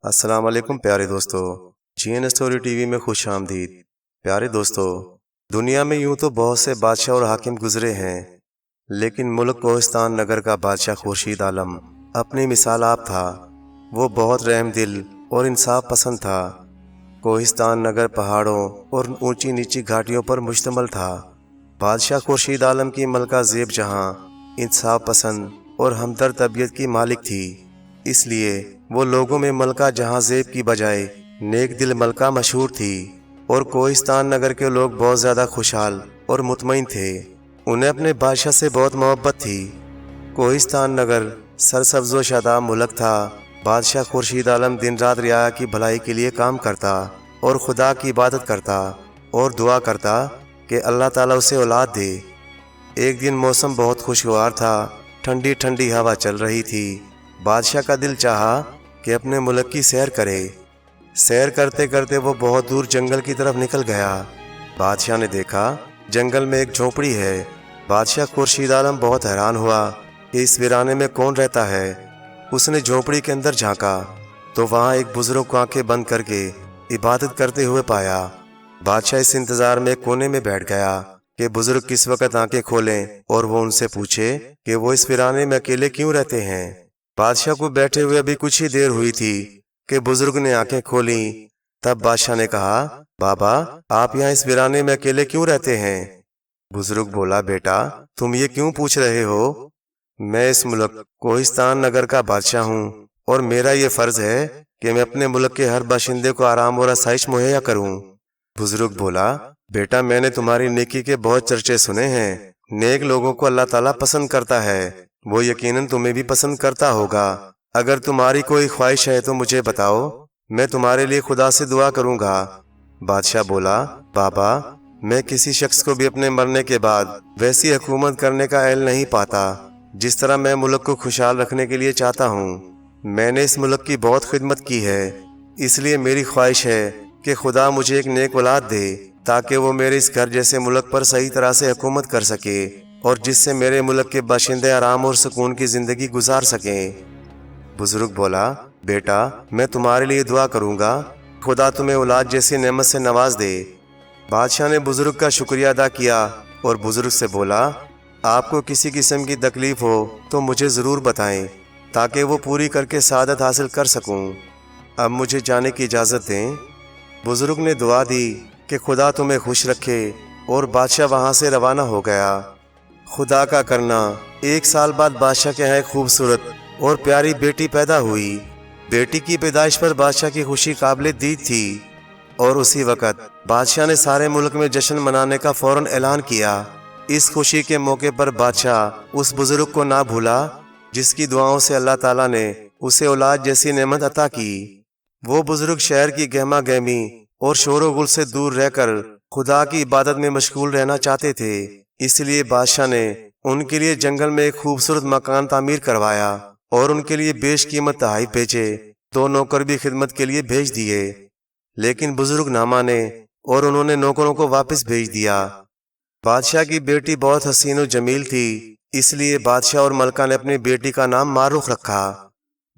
السلام علیکم پیارے دوستو، جی این اسٹوری ٹی وی میں خوش آمدید۔ پیارے دوستو، دنیا میں یوں تو بہت سے بادشاہ اور حاکم گزرے ہیں، لیکن ملک کوہستان نگر کا بادشاہ خورشید عالم اپنی مثال آپ تھا۔ وہ بہت رحم دل اور انصاف پسند تھا۔ کوہستان نگر پہاڑوں اور اونچی نیچی گھاٹیوں پر مشتمل تھا۔ بادشاہ خورشید عالم کی ملکہ زیب جہاں انصاف پسند اور ہمدرد طبیعت کی مالک تھی، اس لیے وہ لوگوں میں ملکہ جہاں زیب کی بجائے نیک دل ملکہ مشہور تھی، اور کوہستان نگر کے لوگ بہت زیادہ خوشحال اور مطمئن تھے۔ انہیں اپنے بادشاہ سے بہت محبت تھی۔ کوہستان نگر سرسبز و شاداب ملک تھا۔ بادشاہ خورشید عالم دن رات رعایا کی بھلائی کے لیے کام کرتا اور خدا کی عبادت کرتا اور دعا کرتا کہ اللہ تعالیٰ اسے اولاد دے۔ ایک دن موسم بہت خوشگوار تھا، ٹھنڈی ٹھنڈی ہوا چل رہی تھی۔ بادشاہ کا دل چاہا کہ اپنے ملک کی سیر کرے۔ سیر کرتے کرتے وہ بہت دور جنگل کی طرف نکل گیا۔ بادشاہ نے دیکھا جنگل میں ایک جھونپڑی ہے۔ بادشاہ خورشید عالم بہت حیران ہوا کہ اس ویرانے میں کون رہتا ہے۔ اس نے جھونپڑی کے اندر جھانکا تو وہاں ایک بزرگ کو آنکھیں بند کر کے عبادت کرتے ہوئے پایا۔ بادشاہ اس انتظار میں ایک کونے میں بیٹھ گیا کہ بزرگ کس وقت آنکھیں کھولیں اور وہ ان سے پوچھے کہ وہ اس ویرانے میں اکیلے کیوں رہتے ہیں۔ بادشاہ کو بیٹھے ہوئے ابھی کچھ ہی دیر ہوئی تھی کہ بزرگ نے آنکھیں کھولیں۔ تب بادشاہ نے کہا، بابا آپ یہاں اس ویرانے میں اکیلے کیوں رہتے ہیں؟ بزرگ بولا، بیٹا تم یہ کیوں پوچھ رہے ہو؟ میں اس ملک کوہستان نگر کا بادشاہ ہوں، اور میرا یہ فرض ہے کہ میں اپنے ملک کے ہر باشندے کو آرام اور آسائش مہیا کروں۔ بزرگ بولا، بیٹا میں نے تمہاری نیکی کے بہت چرچے سنے ہیں۔ نیک لوگوں کو اللہ تعالیٰ پسند کرتا ہے، وہ یقیناً تمہیں بھی پسند کرتا ہوگا۔ اگر تمہاری کوئی خواہش ہے تو مجھے بتاؤ، میں تمہارے لیے خدا سے دعا کروں گا۔ بادشاہ بولا، بابا میں کسی شخص کو بھی اپنے مرنے کے بعد ویسی حکومت کرنے کا اہل نہیں پاتا جس طرح میں ملک کو خوشحال رکھنے کے لیے چاہتا ہوں۔ میں نے اس ملک کی بہت خدمت کی ہے، اس لیے میری خواہش ہے کہ خدا مجھے ایک نیک اولاد دے تاکہ وہ میرے اس گھر جیسے ملک پر صحیح طرح سے حکومت کر سکے، اور جس سے میرے ملک کے باشندے آرام اور سکون کی زندگی گزار سکیں۔ بزرگ بولا، بیٹا میں تمہارے لیے دعا کروں گا، خدا تمہیں اولاد جیسی نعمت سے نواز دے۔ بادشاہ نے بزرگ کا شکریہ ادا کیا اور بزرگ سے بولا، آپ کو کسی قسم کی تکلیف ہو تو مجھے ضرور بتائیں تاکہ وہ پوری کر کے سعادت حاصل کر سکوں۔ اب مجھے جانے کی اجازت دیں۔ بزرگ نے دعا دی کہ خدا تمہیں خوش رکھے، اور بادشاہ وہاں سے روانہ ہو گیا۔ خدا کا کرنا، 1 سال بعد بادشاہ کے یہاں ایک خوبصورت اور پیاری بیٹی پیدا ہوئی۔ بیٹی کی پیدائش پر بادشاہ کی خوشی قابل دید تھی، اور اسی وقت بادشاہ نے سارے ملک میں جشن منانے کا فوراً اعلان کیا۔ اس خوشی کے موقع پر بادشاہ اس بزرگ کو نہ بھولا جس کی دعاؤں سے اللہ تعالیٰ نے اسے اولاد جیسی نعمت عطا کی۔ وہ بزرگ شہر کی گہما گہمی اور شور و غل سے دور رہ کر خدا کی عبادت میں مشغول رہنا چاہتے تھے، اس لیے بادشاہ نے ان کے لیے جنگل میں ایک خوبصورت مکان تعمیر کروایا اور ان کے لیے بیش قیمت تحائف بھیجے۔ 2 نوکر بھی خدمت کے لیے بھیج دیے، لیکن بزرگ نہ مانے اور انہوں نے نوکروں کو واپس بھیج دیا۔ بادشاہ کی بیٹی بہت حسین و جمیل تھی، اس لیے بادشاہ اور ملکہ نے اپنی بیٹی کا نام معروف رکھا۔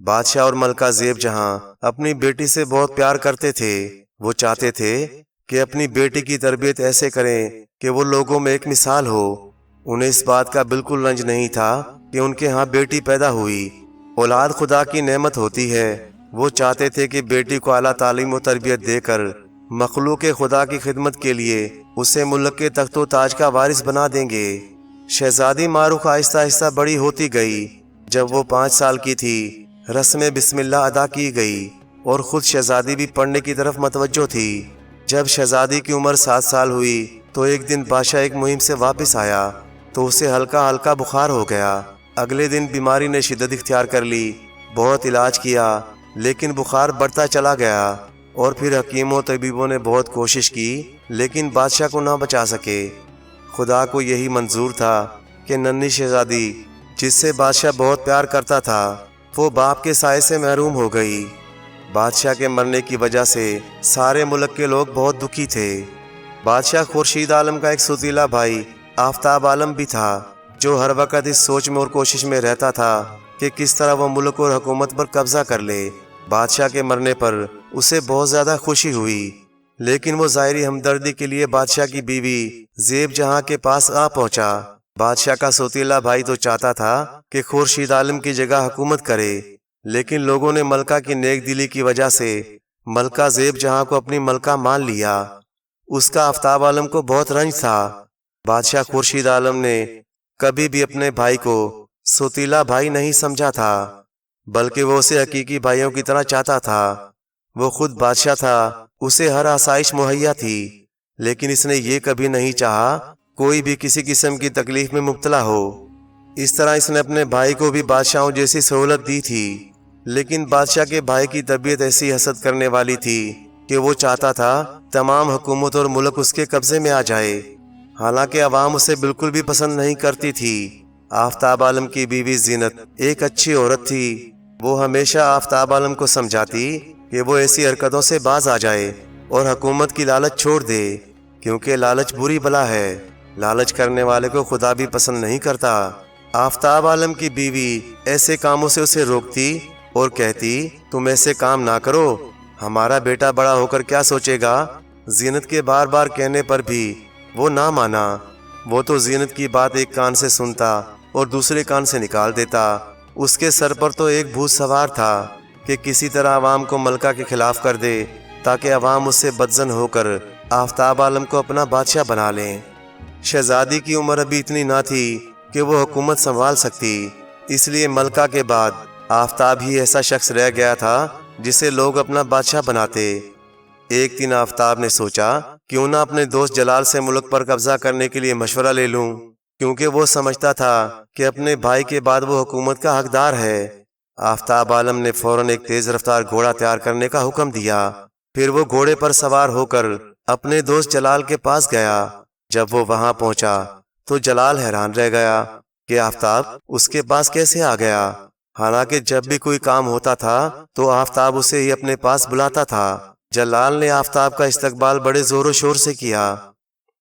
بادشاہ اور ملکہ زیب جہاں اپنی بیٹی سے بہت پیار کرتے تھے، وہ چاہتے تھے کہ اپنی بیٹی کی تربیت ایسے کریں کہ وہ لوگوں میں ایک مثال ہو۔ انہیں اس بات کا بالکل رنج نہیں تھا کہ ان کے ہاں بیٹی پیدا ہوئی۔ اولاد خدا کی نعمت ہوتی ہے۔ وہ چاہتے تھے کہ بیٹی کو اعلیٰ تعلیم و تربیت دے کر مخلوق خدا کی خدمت کے لیے اسے ملک کے تخت و تاج کا وارث بنا دیں گے۔ شہزادی ماروخ آہستہ آہستہ بڑی ہوتی گئی۔ جب وہ 5 سال کی تھی، رسم بسم اللہ ادا کی گئی، اور خود شہزادی بھی پڑھنے کی طرف متوجہ تھی۔ جب شہزادی کی عمر 7 سال ہوئی تو ایک دن بادشاہ ایک مہم سے واپس آیا تو اسے ہلکا ہلکا بخار ہو گیا۔ اگلے دن بیماری نے شدت اختیار کر لی۔ بہت علاج کیا لیکن بخار بڑھتا چلا گیا، اور پھر حکیموں طبیبوں نے بہت کوشش کی لیکن بادشاہ کو نہ بچا سکے۔ خدا کو یہی منظور تھا کہ ننھی شہزادی جس سے بادشاہ بہت پیار کرتا تھا وہ باپ کے سائے سے محروم ہو گئی۔ بادشاہ کے مرنے کی وجہ سے سارے ملک کے لوگ بہت دکھی تھے۔ بادشاہ خورشید عالم کا ایک ستیلا بھائی آفتاب عالم بھی تھا، جو ہر وقت اس سوچ میں اور کوشش میں رہتا تھا کہ کس طرح وہ ملک اور حکومت پر قبضہ کر لے۔ بادشاہ کے مرنے پر اسے بہت زیادہ خوشی ہوئی، لیکن وہ ظاہری ہمدردی کے لیے بادشاہ کی بیوی زیب جہاں کے پاس آ پہنچا۔ بادشاہ کا سوتیلا بھائی تو چاہتا تھا کہ خورشید عالم کی جگہ حکومت کرے، لیکن لوگوں نے ملکہ کی نیک دلی کی وجہ سے ملکہ زیب جہاں کو اپنی ملکہ مان لیا۔ اس کا آفتاب عالم کو بہت رنج تھا۔ بادشاہ خورشید عالم نے کبھی بھی اپنے بھائی کو سوتیلا بھائی نہیں سمجھا تھا، بلکہ وہ اسے حقیقی بھائیوں کی طرح چاہتا تھا۔ وہ خود بادشاہ تھا، اسے ہر آسائش مہیا تھی، لیکن اس نے یہ کبھی نہیں چاہا کوئی بھی کسی قسم کی تکلیف میں مبتلا ہو۔ اس طرح اس نے اپنے بھائی کو بھی بادشاہوں جیسی سہولت دی تھی، لیکن بادشاہ کے بھائی کی طبیعت ایسی حسد کرنے والی تھی کہ وہ چاہتا تھا تمام حکومت اور ملک اس کے قبضے میں آ جائے، حالانکہ عوام اسے بالکل بھی پسند نہیں کرتی تھی۔ آفتاب عالم کی بیوی زینت ایک اچھی عورت تھی۔ وہ ہمیشہ آفتاب عالم کو سمجھاتی کہ وہ ایسی حرکتوں سے باز آ جائے اور حکومت کی لالچ چھوڑ دے، کیونکہ لالچ بری بلا ہے، لالچ کرنے والے کو خدا بھی پسند نہیں کرتا۔ آفتاب عالم کی بیوی ایسے کاموں سے اسے روکتی اور کہتی تم ایسے کام نہ کرو، ہمارا بیٹا بڑا ہو کر کیا سوچے گا۔ زینت کے بار بار کہنے پر بھی وہ نہ مانا۔ وہ تو زینت کی بات ایک کان سے سنتا اور دوسرے کان سے نکال دیتا۔ اس کے سر پر تو ایک بھوت سوار تھا کہ کسی طرح عوام کو ملکہ کے خلاف کر دے، تاکہ عوام اس سے بدظن ہو کر آفتاب عالم کو اپنا بادشاہ بنا لیں۔ شہزادی کی عمر ابھی اتنی نہ تھی کہ وہ حکومت سنبھال سکتی، اس لیے ملکہ کے بعد آفتاب ہی ایسا شخص رہ گیا تھا جسے لوگ اپنا بادشاہ بناتے۔ ایک دن آفتاب نے سوچا کیوں نہ اپنے دوست جلال سے ملک پر قبضہ کرنے کے لیے مشورہ لے لوں، کیونکہ وہ سمجھتا تھا کہ اپنے بھائی کے بعد وہ حکومت کا حقدار ہے۔ آفتاب عالم نے فوراً ایک تیز رفتار گھوڑا تیار کرنے کا حکم دیا۔ پھر وہ گھوڑے پر سوار ہو کر اپنے دوست جلال کے پاس گیا۔ جب وہ وہاں پہنچا تو جلال حیران رہ گیا کہ آفتاب اس کے پاس کیسے آ گیا، حالانکہ جب بھی کوئی کام ہوتا تھا تو آفتاب اسے ہی اپنے پاس بلاتا تھا۔ جلال نے آفتاب کا استقبال بڑے زور و شور سے کیا۔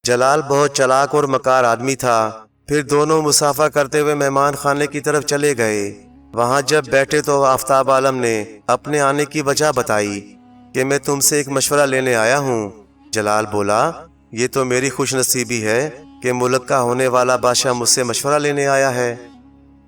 جلال بہت چلاک اور مکار آدمی تھا۔ پھر دونوں مسافہ کرتے ہوئے مہمان خانے کی طرف چلے گئے۔ وہاں جب بیٹھے تو آفتاب عالم نے اپنے آنے کی وجہ بتائی کہ میں تم سے ایک مشورہ لینے آیا ہوں۔ جلال بولا یہ تو میری خوش نصیبی ہے کہ ملک کا ہونے والا بادشاہ مجھ سے مشورہ لینے آیا ہے۔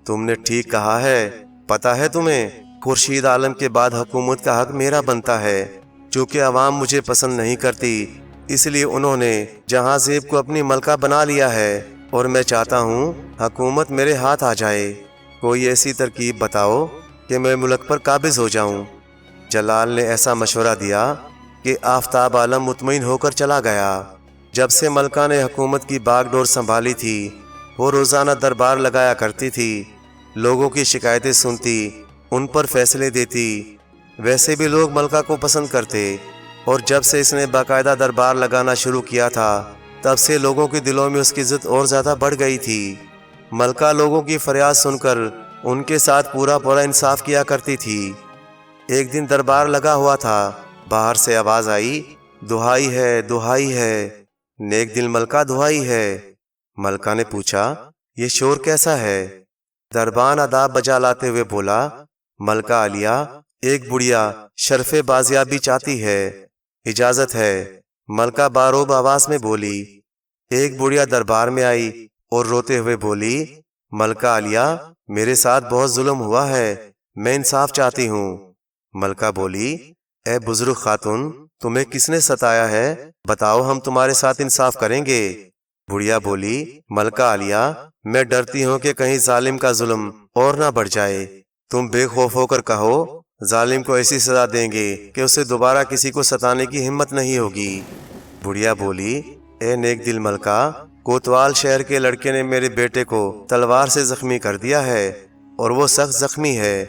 تم نے ٹھیک کہا ہے، پتہ ہے تمہیں خورشید عالم کے بعد حکومت کا حق میرا بنتا ہے۔ چونکہ عوام مجھے پسند نہیں کرتی، اس لیے انہوں نے جہاں زیب کو اپنی ملکہ بنا لیا ہے، اور میں چاہتا ہوں حکومت میرے ہاتھ آ جائے۔ کوئی ایسی ترکیب بتاؤ کہ میں ملک پر قابض ہو جاؤں۔ جلال نے ایسا مشورہ دیا کہ آفتاب عالم مطمئن ہو کر چلا گیا۔ جب سے ملکہ نے حکومت کی باغ ڈور سنبھالی تھی، وہ روزانہ دربار لگایا کرتی تھی، لوگوں کی شکایتیں سنتی، ان پر فیصلے دیتی۔ ویسے بھی لوگ ملکہ کو پسند کرتے، اور جب سے اس نے باقاعدہ دربار لگانا شروع کیا تھا تب سے لوگوں کے دلوں میں اس کی عزت اور زیادہ بڑھ گئی تھی۔ ملکہ لوگوں کی فریاد سن کر ان کے ساتھ پورا انصاف کیا کرتی تھی۔ ایک دن دربار لگا ہوا تھا، باہر سے آواز آئی دہائی ہے، دہائی ہے، نیک دل ملکہ دہائی ہے۔ ملکہ نے پوچھا یہ شور کیسا ہے؟ دربان آداب بجا لاتے ہوئے بولا ملکہ عالیہ، ایک بڑھیا شرف بازیابی چاہتی ہے، اجازت ہے۔ ملکہ باروب آواز میں بولی۔ ایک بڑھیا دربار میں آئی اور روتے ہوئے بولی ملکہ عالیہ، میرے ساتھ بہت ظلم ہوا ہے، میں انصاف چاہتی ہوں۔ ملکہ بولی اے بزرگ خاتون، تمہیں کس نے ستایا ہے؟ بتاؤ، ہم تمہارے ساتھ انصاف کریں گے۔ بڑھیا بولی ملکہ عالیہ، میں ڈرتی ہوں کہ کہیں ظالم کا ظلم اور نہ بڑھ جائے۔ تم بے خوف ہو کر کہو، ظالم کو ایسی سزا دیں گے کہ اسے دوبارہ کسی کو ستانے کی ہمت نہیں ہوگی۔ بڑھیا بولی اے نیک دل ملکہ، کوتوال شہر کے لڑکے نے میرے بیٹے کو تلوار سے زخمی کر دیا ہے، اور وہ سخت زخمی ہے،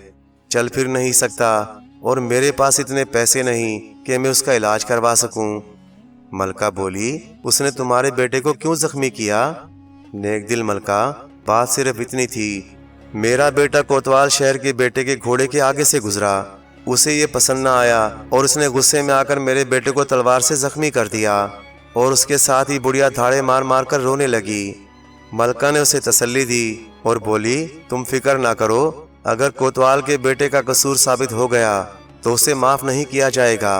چل پھر نہیں سکتا، اور میرے پاس اتنے پیسے نہیں کہ میں اس کا علاج کروا سکوں۔ ملکہ بولی اس نے تمہارے بیٹے کو کیوں زخمی کیا؟ نیک دل ملکہ، بات صرف اتنی تھی، میرا بیٹا کوتوال شہر کے بیٹے کے گھوڑے کے آگے سے گزرا، اسے یہ پسند نہ آیا اور اس نے غصے میں آ کر میرے بیٹے کو تلوار سے زخمی کر دیا، اور اس کے ساتھ ہی بڑھیا دھاڑے مار مار کر رونے لگی۔ ملکہ نے اسے تسلی دی اور بولی تم فکر نہ کرو، اگر کوتوال کے بیٹے کا قصور ثابت ہو گیا تو اسے معاف نہیں کیا جائے گا۔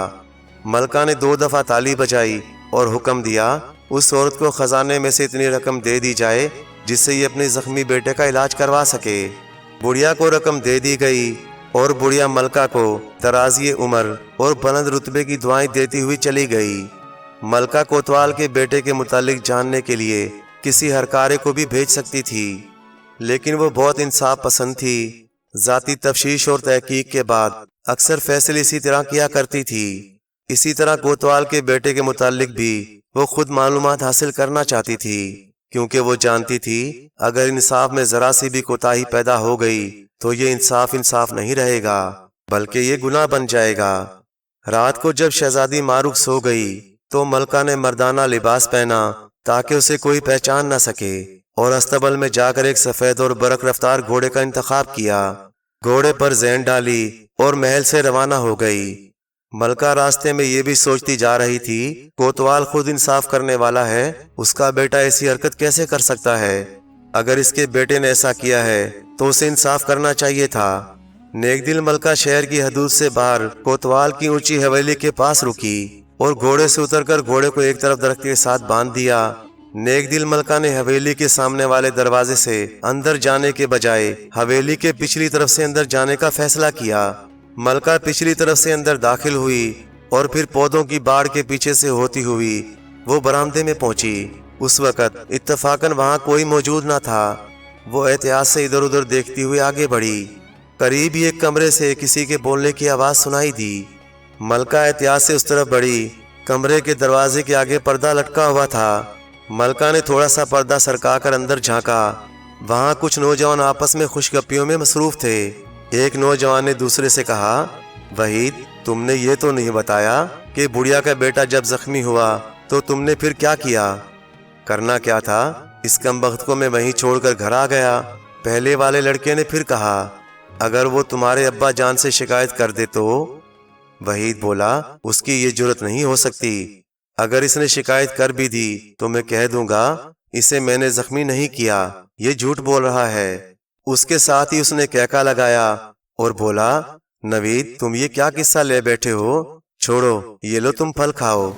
ملکہ نے 2 دفعہ تالی بجائی اور حکم دیا اس عورت کو خزانے میں سے اتنی رقم دے دی جائے جس سے یہ اپنے زخمی بیٹے کا علاج کروا سکے۔ بڑھیا کو رقم دے دی گئی اور بڑھیا ملکہ کو درازی عمر اور بلند رتبے کی دعائیں دیتی ہوئی چلی گئی۔ ملکہ کوتوال کے بیٹے کے متعلق جاننے کے لیے کسی ہرکارے کو بھی بھیج سکتی تھی، لیکن وہ بہت انصاف پسند تھی۔ ذاتی تفتیش اور تحقیق کے بعد اکثر فیصلے اسی طرح کیا کرتی تھی۔ اسی طرح کوتوال کے بیٹے کے متعلق بھی وہ خود معلومات حاصل کرنا چاہتی تھی، کیونکہ وہ جانتی تھی اگر انصاف میں ذرا سی بھی کوتاہی پیدا ہو گئی تو یہ انصاف نہیں رہے گا بلکہ یہ گناہ بن جائے گا۔ رات کو جب شہزادی ماروک سو گئی تو ملکہ نے مردانہ لباس پہنا تاکہ اسے کوئی پہچان نہ سکے، اور استبل میں جا کر ایک سفید اور برق رفتار گھوڑے کا انتخاب کیا، گھوڑے پر زین ڈالی اور محل سے روانہ ہو گئی۔ ملکہ راستے میں یہ بھی سوچتی جا رہی تھی کوتوال خود انصاف کرنے والا ہے، اس کا بیٹا ایسی حرکت کیسے کر سکتا ہے؟ اگر اس کے بیٹے نے ایسا کیا ہے تو اسے انصاف کرنا چاہیے تھا۔ نیک دل ملکہ شہر کی حدود سے باہر کوتوال کی اونچی حویلی کے پاس رکی اور گھوڑے سے اتر کر گھوڑے کو ایک طرف درخت کے ساتھ باندھ دیا۔ نیک دل ملکہ نے حویلی کے سامنے والے دروازے سے اندر جانے کے بجائے حویلی کے پچھلی طرف سے اندر جانے کا فیصلہ کیا۔ ملکہ پچھلی طرف سے اندر داخل ہوئی اور پھر پودوں کی باڑ کے پیچھے سے ہوتی ہوئی وہ برآمدے میں پہنچی۔ اس وقت اتفاقاً وہاں کوئی موجود نہ تھا۔ وہ احتیاط سے ادھر ادھر دیکھتی ہوئی آگے بڑھی۔ قریب ہی ایک کمرے سے کسی کے بولنے کی آواز سنائی دی۔ ملکہ احتیاط سے اس طرف بڑھی۔ کمرے کے دروازے کے آگے پردہ لٹکا ہوا تھا۔ ملکہ نے تھوڑا سا پردہ سرکا کر اندر جھانکا۔ وہاں کچھ نوجوان آپس میں خوش گپیوں میں مصروف تھے۔ ایک نوجوان نے دوسرے سے کہا، وحید، تم نے یہ تو نہیں بتایا کہ بڑھیا کا بیٹا جب زخمی ہوا تو تم نے پھر کیا کیا؟ کرنا کیا تھا، اس کمبخت کو میں وہیں چھوڑ کر گھر آ گیا۔ پہلے والے لڑکے نے پھر کہا، اگر وہ تمہارے ابا جان سے شکایت کر دے تو؟ وحید بولا، اس کی یہ جرت نہیں ہو سکتی۔ اگر اس نے شکایت کر بھی دی تو میں کہہ دوں گا اسے میں نے زخمی نہیں کیا، یہ جھوٹ بول رہا ہے۔ اس کے ساتھ ہی اس نے کہکا لگایا اور بولا، نوید، تم یہ کیا قصہ لے بیٹھے ہو؟ چھوڑو، یہ لو تم پھل کھاؤ۔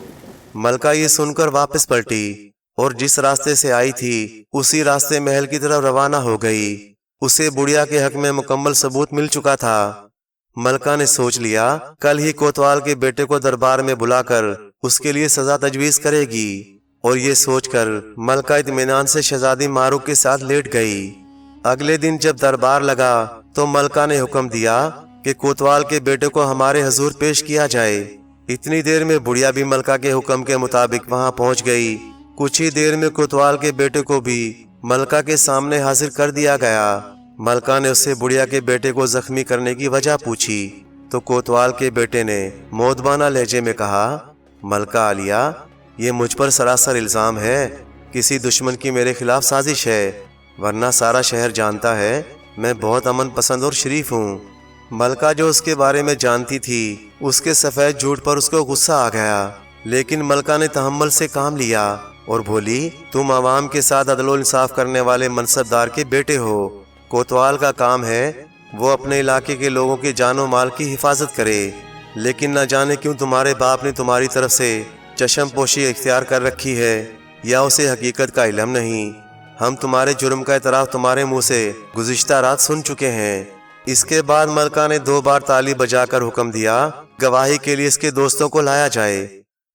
ملکہ یہ سن کر واپس پلٹی اور جس راستے سے آئی تھی اسی راستے محل کی طرف روانہ ہو گئی۔ اسے بڑھیا کے حق میں مکمل ثبوت مل چکا تھا۔ ملکہ نے سوچ لیا کل ہی کوتوال کے بیٹے کو دربار میں بلا کر اس کے لیے سزا تجویز کرے گی، اور یہ سوچ کر ملکہ اطمینان سے شہزادی ماروک کے ساتھ لیٹ گئی۔ اگلے دن جب دربار لگا تو ملکہ نے حکم دیا کہ کوتوال کے بیٹے کو ہمارے حضور پیش کیا جائے۔ اتنی دیر میں بڑھیا بھی ملکہ کے حکم کے مطابق وہاں پہنچ گئی۔ کچھ ہی دیر میں کوتوال کے بیٹے کو بھی ملکہ کے سامنے حاضر کر دیا گیا۔ ملکہ نے اس سے بڑھیا کے بیٹے کو زخمی کرنے کی وجہ پوچھی تو کوتوال کے بیٹے نے مودبانہ لہجے میں کہا، ملکہ عالیہ، یہ مجھ پر سراسر الزام ہے، کسی دشمن کی میرے خلاف سازش ہے، ورنہ سارا شہر جانتا ہے میں بہت امن پسند اور شریف ہوں۔ ملکہ جو اس کے بارے میں جانتی تھی اس کے سفید جھوٹ پر اس کو غصہ آ گیا، لیکن ملکہ نے تحمل سے کام لیا اور بولی، تم عوام کے ساتھ عدل و انصاف کرنے والے منصب دار کے بیٹے ہو۔ کوتوال کا کام ہے وہ اپنے علاقے کے لوگوں کے جان و مال کی حفاظت کرے، لیکن نہ جانے کیوں تمہارے باپ نے تمہاری طرف سے چشم پوشی اختیار کر رکھی ہے، یا اسے حقیقت کا علم نہیں۔ ہم تمہارے جرم کا اعتراف تمہارے منہ سے گزشتہ رات سن چکے ہیں۔ اس کے بعد ملکہ نے 2 بار تالی بجا کر حکم دیا گواہی کے لیے اس کے دوستوں کو لایا جائے۔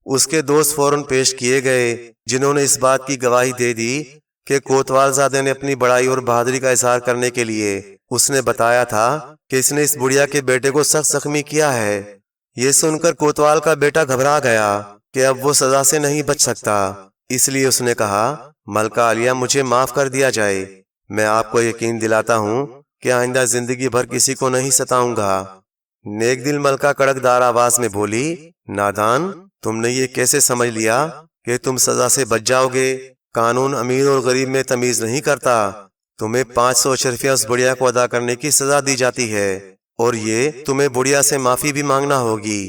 اس کے دوست فوراً پیش کیے گئے، جنہوں نے اس بات کی گواہی دے دی کہ کوتوال زادے نے اپنی بڑائی اور بہادری کا اظہار کرنے کے لیے اس نے بتایا تھا کہ اس نے اس بڑھیا کے بیٹے کو سخت زخمی کیا ہے۔ یہ سن کر کوتوال کا بیٹا گھبرا گیا کہ اب وہ سزا سے نہیں بچ سکتا، اس لیے اس نے کہا، ملکہ عالیہ، مجھے معاف کر دیا جائے۔ میں آپ کو یقین دلاتا ہوں کہ آئندہ زندگی بھر کسی کو نہیں ستاؤں گا۔ نیک دل ملکہ کڑکدار آواز میں بولی، نادان، تم نے یہ کیسے سمجھ لیا کہ تم سزا سے بچ جاؤ گے؟ قانون امیر اور غریب میں تمیز نہیں کرتا۔ تمہیں 500 اشرفیہ اس بڑھیا کو ادا کرنے کی سزا دی جاتی ہے، اور یہ تمہیں بڑھیا سے معافی بھی مانگنا ہوگی۔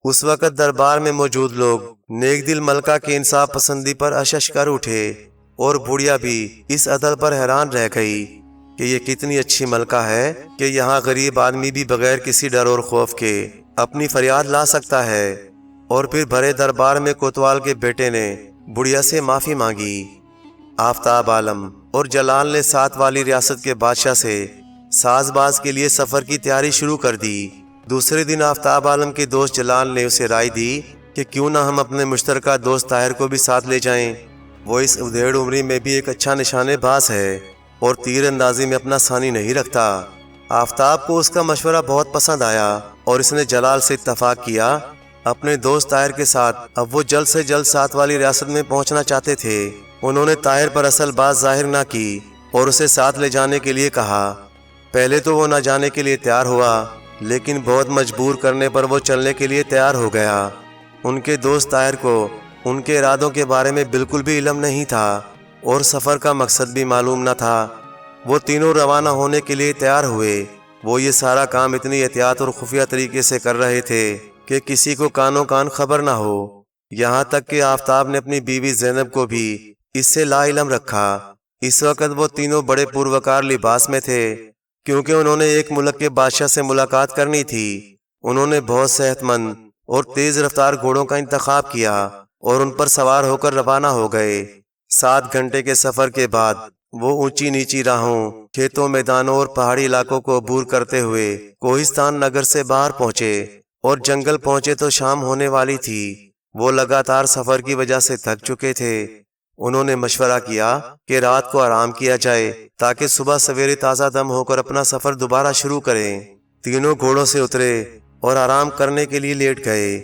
اس وقت دربار میں موجود لوگ نیک دل ملکہ کی انصاف پسندی پر اشش کر اٹھے، اور بڑھیا بھی اس عدل پر حیران رہ گئی کہ یہ کتنی اچھی ملکہ ہے کہ یہاں غریب آدمی بھی بغیر کسی ڈر اور خوف کے اپنی فریاد لا سکتا ہے۔ اور پھر بھرے دربار میں کوتوال کے بیٹے نے بڑھیا سے معافی مانگی۔ آفتاب عالم اور جلال نے سات والی ریاست کے بادشاہ سے ساز باز کے لیے سفر کی تیاری شروع کر دی۔ دوسرے دن آفتاب عالم کے دوست جلال نے اسے رائے دی کہ کیوں نہ ہم اپنے مشترکہ دوست طاہر کو بھی ساتھ لے جائیں۔ وہ اس ادھیڑ عمری میں بھی ایک اچھا نشانے باز ہے اور تیر اندازی میں اپنا ثانی نہیں رکھتا۔ آفتاب کو اس کا مشورہ بہت پسند آیا اور اس نے جلال سے اتفاق کیا اپنے دوست طاہر کے ساتھ اب وہ جلد سے جلد سات والی ریاست میں پہنچنا چاہتے تھے۔ انہوں نے طاہر پر اصل بات ظاہر نہ کی اور اسے ساتھ لے جانے کے لیے کہا۔ پہلے تو وہ نہ جانے کے لیے تیار ہوا، لیکن بہت مجبور کرنے پر وہ چلنے کے لیے تیار ہو گیا۔ ان کے دوست طاہر کو ان کے ارادوں کے بارے میں بالکل بھی علم نہیں تھا اور سفر کا مقصد بھی معلوم نہ تھا۔ وہ تینوں روانہ ہونے کے لیے تیار ہوئے۔ وہ یہ سارا کام اتنی احتیاط اور خفیہ طریقے سے کر رہے تھے کہ کسی کو کانوں کان خبر نہ ہو، یہاں تک کہ آفتاب نے اپنی بیوی زینب کو بھی اس سے لا علم رکھا۔ اس وقت وہ تینوں بڑے پروکار لباس میں تھے، کیونکہ انہوں نے ایک ملک کے بادشاہ سے ملاقات کرنی تھی۔ انہوں نے بہت صحت مند اور تیز رفتار گھوڑوں کا انتخاب کیا اور ان پر سوار ہو کر روانہ ہو گئے۔ 7 گھنٹے کے سفر کے بعد وہ اونچی نیچی راہوں، کھیتوں، میدانوں اور پہاڑی علاقوں کو عبور کرتے ہوئے کوہستان نگر سے باہر پہنچے اور جنگل پہنچے تو شام ہونے والی تھی۔ وہ لگاتار سفر کی وجہ سے تھک چکے تھے۔ انہوں نے مشورہ کیا کہ رات کو آرام کیا جائے تاکہ صبح سویرے تازہ دم ہو کر اپنا سفر دوبارہ شروع کریں۔ تینوں گھوڑوں سے اترے اور آرام کرنے کے لیے لیٹ گئے۔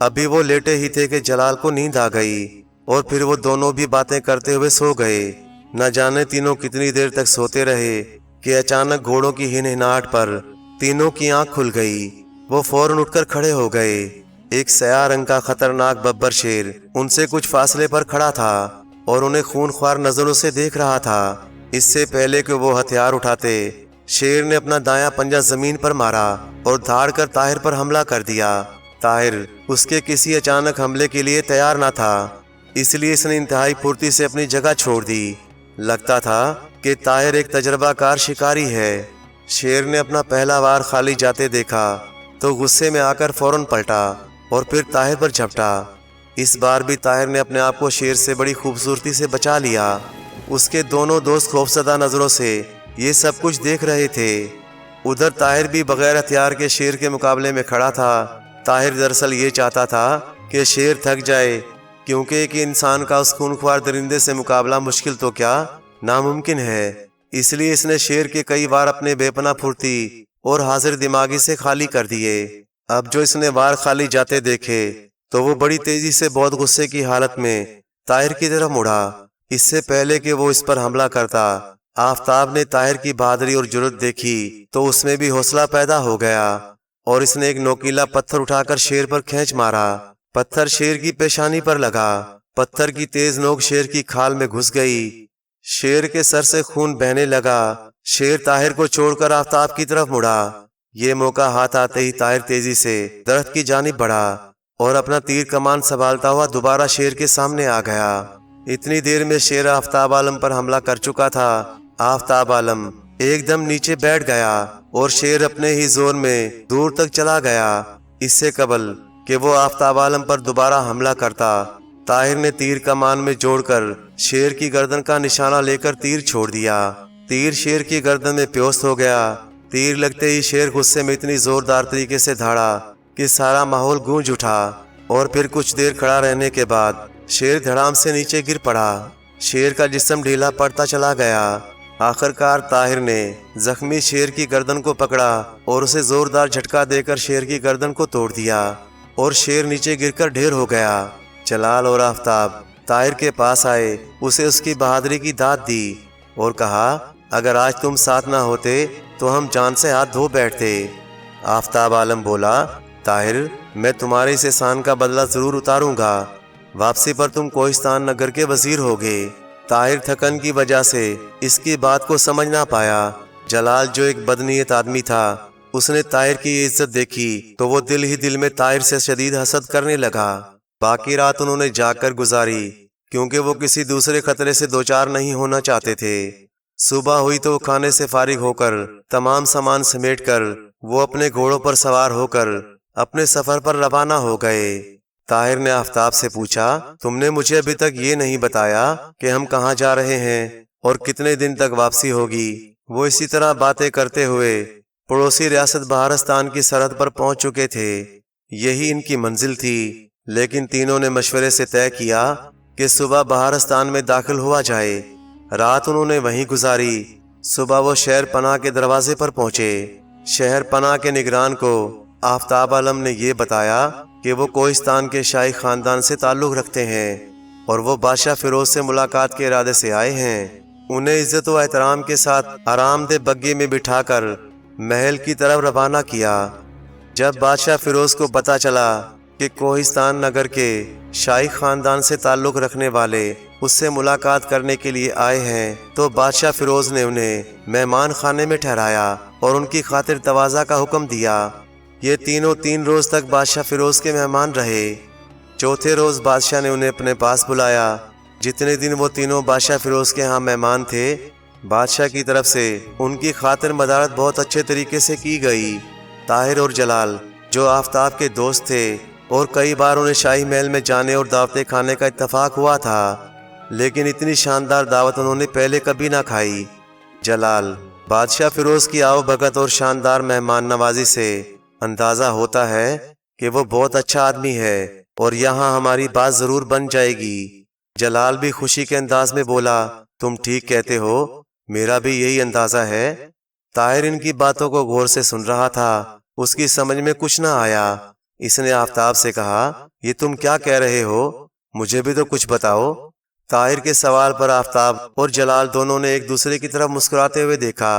ابھی وہ لیٹے ہی تھے کہ جلال کو نیند آ گئی اور پھر وہ دونوں بھی باتیں کرتے ہوئے سو گئے۔ نہ جانے تینوں کتنی دیر تک سوتے رہے کہ اچانک گھوڑوں کی ہنہناہٹ پر تینوں کی آنکھ کھل گئی۔ وہ فوراً اٹھ کر کھڑے ہو گئے۔ ایک سیاہ رنگ کا خطرناک ببر شیر ان سے کچھ فاصلے پر کھڑا تھا اور انہیں خون خوار نظروں سے دیکھ رہا تھا۔ اس سے پہلے کہ وہ ہتھیار اٹھاتے، شیر نے اپنا دایاں پنجہ زمین پر مارا اور دھاڑ کر طاہر پر حملہ کر دیا۔ طاہر اس کے کسی اچانک حملے کے لیے تیار نہ تھا، اس لیے اس نے انتہائی پھرتی سے اپنی جگہ چھوڑ دی۔ لگتا تھا کہ طاہر ایک تجربہ کار شکاری ہے۔ شیر نے اپنا پہلا وار خالی جاتے دیکھا تو غصے میں آ کر فوراً پلٹا اور پھر طاہر پر جھپٹا۔ اس بار بھی طاہر نے اپنے آپ کو شیر سے بڑی خوبصورتی سے بچا لیا۔ اس کے دونوں دوست خوفزدہ نظروں سے یہ سب کچھ دیکھ رہے تھے۔ ادھر طاہر بھی بغیر ہتھیار کے شیر کے مقابلے میں کھڑا تھا۔ طاہر دراصل یہ چاہتا تھا کہ شیر تھک جائے، کیونکہ ایک انسان کا اس خونخوار درندے سے مقابلہ مشکل تو کیا ناممکن ہے۔ اس لیے اس نے شیر کے کئی وار اپنے بے پناہ پھرتی اور حاضر دماغی سے خالی کر دیے۔ اب جو اس نے وار خالی جاتے دیکھے تو وہ بڑی تیزی سے بہت غصے کی حالت میں طاہر کی طرف مڑا۔ اس سے پہلے کہ وہ اس پر حملہ کرتا، آفتاب نے طاہر کی بہادری اور جرأت دیکھی تو اس میں بھی حوصلہ پیدا ہو گیا اور اس نے ایک نوکیلا پتھر اٹھا کر شیر پر کھینچ مارا۔ پتھر شیر کی پیشانی پر لگا۔ پتھر کی تیز نوک شیر کی کھال میں گھس گئی۔ شیر کے سر سے خون بہنے لگا۔ شیر طاہر کو چھوڑ کر آفتاب کی طرف مڑا۔ یہ موقع ہاتھ آتے ہی طاہر تیزی سے درخت کی جانب بڑھا اور اپنا تیر کمان سنبھالتا ہوا دوبارہ شیر کے سامنے آ گیا۔ اتنی دیر میں شیر آفتاب عالم پر حملہ کر چکا تھا۔ آفتاب عالم ایک دم نیچے بیٹھ گیا اور شیر اپنے ہی زور میں دور تک چلا گیا۔ اس سے قبل کہ وہ آفتاب عالم پر دوبارہ حملہ کرتا، طاہر نے تیر کمان میں جوڑ کر شیر کی گردن کا نشانہ لے کر تیر چھوڑ دیا۔ تیر شیر کی گردن میں پیوست ہو گیا۔ تیر لگتے ہی شیر غصے میں اتنی زوردار طریقے سے دھاڑا کہ سارا ماحول گونج اٹھا اور پھر کچھ دیر کھڑا رہنے کے بعد شیر دھڑام سے نیچے گر پڑا۔ شیر کا جسم ڈھیلا پڑتا چلا گیا۔ آخرکار طاہر نے زخمی شیر کی گردن کو پکڑا اور اسے زوردار جھٹکا دے کر شیر کی گردن کو توڑ دیا اور شیر نیچے گر کر ڈھیر ہو گیا۔ جلال اور آفتاب طاہر کے پاس آئے، اسے اس کی بہادری کی داد دی اور کہا، اگر آج تم ساتھ نہ ہوتے تو ہم جان سے ہاتھ دھو بیٹھتے۔ آفتاب عالم بولا، طاہر، میں تمہارے اس احسان کا بدلہ ضرور اتاروں گا۔ واپسی پر تم کوہستان نگر کے وزیر ہوگے۔ طاہر تھکن کی وجہ سے اس کی بات کو سمجھ نہ پایا۔ جلال جو ایک بدنیت آدمی تھا، اس نے طاہر کی یہ عزت دیکھی تو وہ دل ہی دل میں طاہر سے شدید حسد کرنے لگا۔ باقی رات انہوں نے جاگ کر گزاری، کیونکہ وہ کسی دوسرے خطرے سے دوچار نہیں ہونا چاہتے تھے۔ صبح ہوئی تو وہ کھانے سے فارغ ہو کر تمام سامان سمیٹ کر وہ اپنے گھوڑوں پر سوار ہو کر اپنے سفر پر روانہ ہو گئے۔ طاہر نے آفتاب سے پوچھا، تم نے مجھے ابھی تک یہ نہیں بتایا کہ ہم کہاں جا رہے ہیں اور کتنے دن تک واپسی ہوگی۔ وہ اسی طرح باتیں کرتے ہوئے پڑوسی ریاست بہارستان کی سرحد پر پہنچ چکے تھے۔ یہی ان کی منزل تھی، لیکن تینوں نے مشورے سے طے کیا کہ صبح بہارستان میں داخل ہوا جائے۔ رات انہوں نے وہیں گزاری۔ صبح وہ شہر پناہ کے دروازے پر پہنچے۔ شہر پناہ کے نگران کو آفتاب عالم نے یہ بتایا کہ وہ کوہستان کے شاہی خاندان سے تعلق رکھتے ہیں اور وہ بادشاہ فیروز سے ملاقات کے ارادے سے آئے ہیں۔ انہیں عزت و احترام کے ساتھ آرام دہ بگی میں بٹھا کر محل کی طرف روانہ کیا۔ جب بادشاہ فیروز کو پتہ چلا کہ کوہستان نگر کے شاہی خاندان سے تعلق رکھنے والے اس سے ملاقات کرنے کے لیے آئے ہیں تو بادشاہ فیروز نے انہیں مہمان خانے میں ٹھہرایا اور ان کی خاطر تواضع کا حکم دیا۔ یہ تینوں 3 روز تک بادشاہ فیروز کے مہمان رہے۔ چوتھے روز بادشاہ نے انہیں اپنے پاس بلایا۔ جتنے دن وہ تینوں بادشاہ فیروز کے ہاں مہمان تھے، بادشاہ کی طرف سے ان کی خاطر مدارت بہت اچھے طریقے سے کی گئی۔ طاہر اور جلال جو آفتاب کے دوست تھے اور کئی بار انہیں شاہی محل میں جانے اور دعوتیں کھانے کا اتفاق ہوا تھا، لیکن اتنی شاندار دعوت انہوں نے پہلے کبھی نہ کھائی۔ جلال، بادشاہ فیروز کی آؤ بھگت اور شاندار مہمان نوازی سے اندازہ ہوتا ہے کہ وہ بہت اچھا آدمی ہے اور یہاں ہماری بات ضرور بن جائے گی۔ جلال بھی خوشی کے انداز میں بولا، تم ٹھیک کہتے ہو، میرا بھی یہی اندازہ ہے۔ طاہر ان کی باتوں کو غور سے سن رہا تھا۔ اس کی سمجھ میں کچھ نہ آیا۔ اس نے آفتاب سے کہا، یہ تم کیا کہہ رہے ہو؟ مجھے بھی تو کچھ بتاؤ۔ طاہر کے سوال پر آفتاب اور جلال دونوں نے ایک دوسرے کی طرف مسکراتے ہوئے دیکھا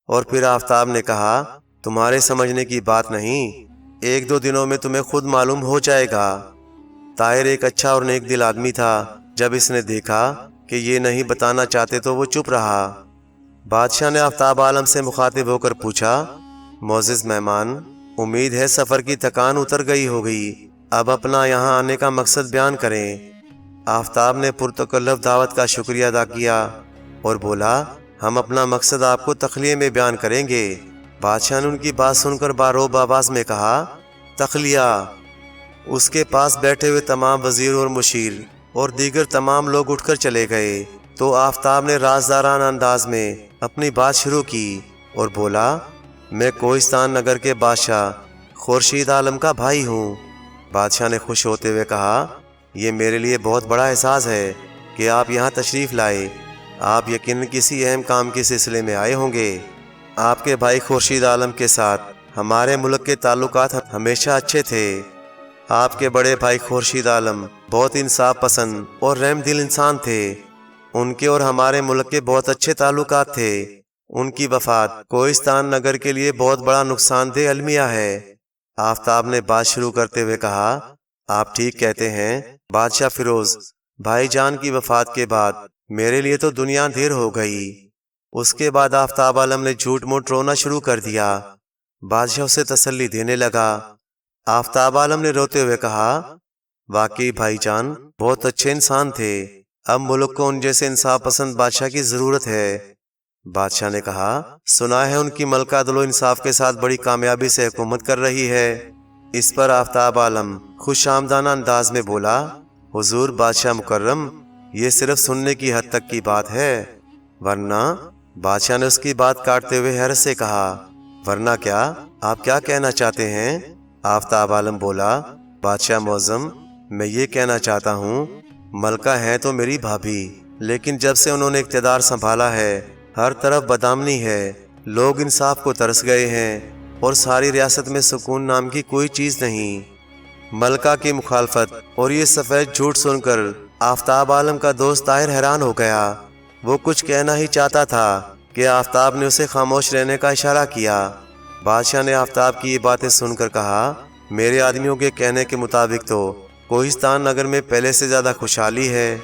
اور پھر آفتاب نے کہا، تمہارے سمجھنے کی بات نہیں، 1-2 دنوں میں تمہیں خود معلوم ہو جائے گا۔ طاہر ایک اچھا اور نیک دل آدمی تھا۔ جب اس نے دیکھا کہ یہ نہیں بتانا چاہتے تو وہ چپ رہا۔ بادشاہ نے آفتاب عالم سے مخاطب ہو کر پوچھا، معزز مہمان، امید ہے سفر کی تھکان اتر گئی ہوگی، اب اپنا یہاں آنے کا مقصد بیان کریں۔ آفتاب نے پرتکلف دعوت کا شکریہ ادا کیا اور بولا، ہم اپنا مقصد آپ کو تخلیہ میں بیان کریں گے۔ بادشاہ نے ان کی بات سن کر باروب آواز میں کہا، تخلیہ۔ اس کے پاس بیٹھے ہوئے تمام وزیر اور مشیر اور دیگر تمام لوگ اٹھ کر چلے گئے تو آفتاب نے رازدارانہ انداز میں اپنی بات شروع کی اور بولا، میں کوہستان نگر کے بادشاہ خورشید عالم کا بھائی ہوں۔ بادشاہ نے خوش ہوتے ہوئے کہا، یہ میرے لیے بہت بڑا اعزاز ہے کہ آپ یہاں تشریف لائے۔ آپ یقیناً کسی اہم کام کے سلسلے میں آئے ہوں گے۔ آپ کے بھائی خورشید عالم کے ساتھ ہمارے ملک کے تعلقات ہمیشہ اچھے تھے۔ آپ کے بڑے بھائی خورشید عالم بہت انصاف پسند اور رحم دل انسان تھے۔ ان کے اور ہمارے ملک کے بہت اچھے تعلقات تھے۔ ان کی وفات کوہستان نگر کے لیے بہت بڑا نقصان دہ المیہ ہے۔ آفتاب نے بات شروع کرتے ہوئے کہا، آپ ٹھیک کہتے ہیں بادشاہ فیروز، بھائی جان کی وفات کے بعد میرے لیے تو دنیا اندھیر ہو گئی۔ اس کے بعد آفتاب عالم نے جھوٹ موٹ رونا شروع کر دیا۔ بادشاہ اسے تسلی دینے لگا۔ آفتاب عالم نے روتے ہوئے کہا، واقعی بھائی جان بہت اچھے انسان تھے، اب ملک کو ان جیسے انصاف پسند بادشاہ کی ضرورت ہے۔ بادشاہ نے کہا، سنا ہے ان کی ملکہ عدل و انصاف کے ساتھ بڑی کامیابی سے حکومت کر رہی ہے۔ اس پر آفتاب عالم خوش آمدانہ انداز میں بولا، حضور بادشاہ مکرم، یہ صرف سننے کی حد تک کی بات ہے، ورنہ۔ بادشاہ نے اس کی بات کاٹتے ہوئے حیرت سے کہا، ورنہ کیا؟ آپ کیا کہنا چاہتے ہیں؟ آفتاب عالم بولا، بادشاہ معظم، میں یہ کہنا چاہتا ہوں، ملکہ ہیں تو میری بھابھی، لیکن جب سے انہوں نے اقتدار سنبھالا ہے ہر طرف بدامنی ہے، لوگ انصاف کو ترس گئے ہیں اور ساری ریاست میں سکون نام کی کوئی چیز نہیں۔ ملکہ کی مخالفت اور یہ سفید جھوٹ سن کر آفتاب عالم کا دوست طاہر حیران ہو گیا۔ وہ کچھ کہنا ہی چاہتا تھا کہ آفتاب نے اسے خاموش رہنے کا اشارہ کیا۔ بادشاہ نے آفتاب کی یہ باتیں سن کر کہا، میرے آدمیوں کے کہنے کے مطابق تو کوہستان نگر میں پہلے سے زیادہ خوشحالی ہے۔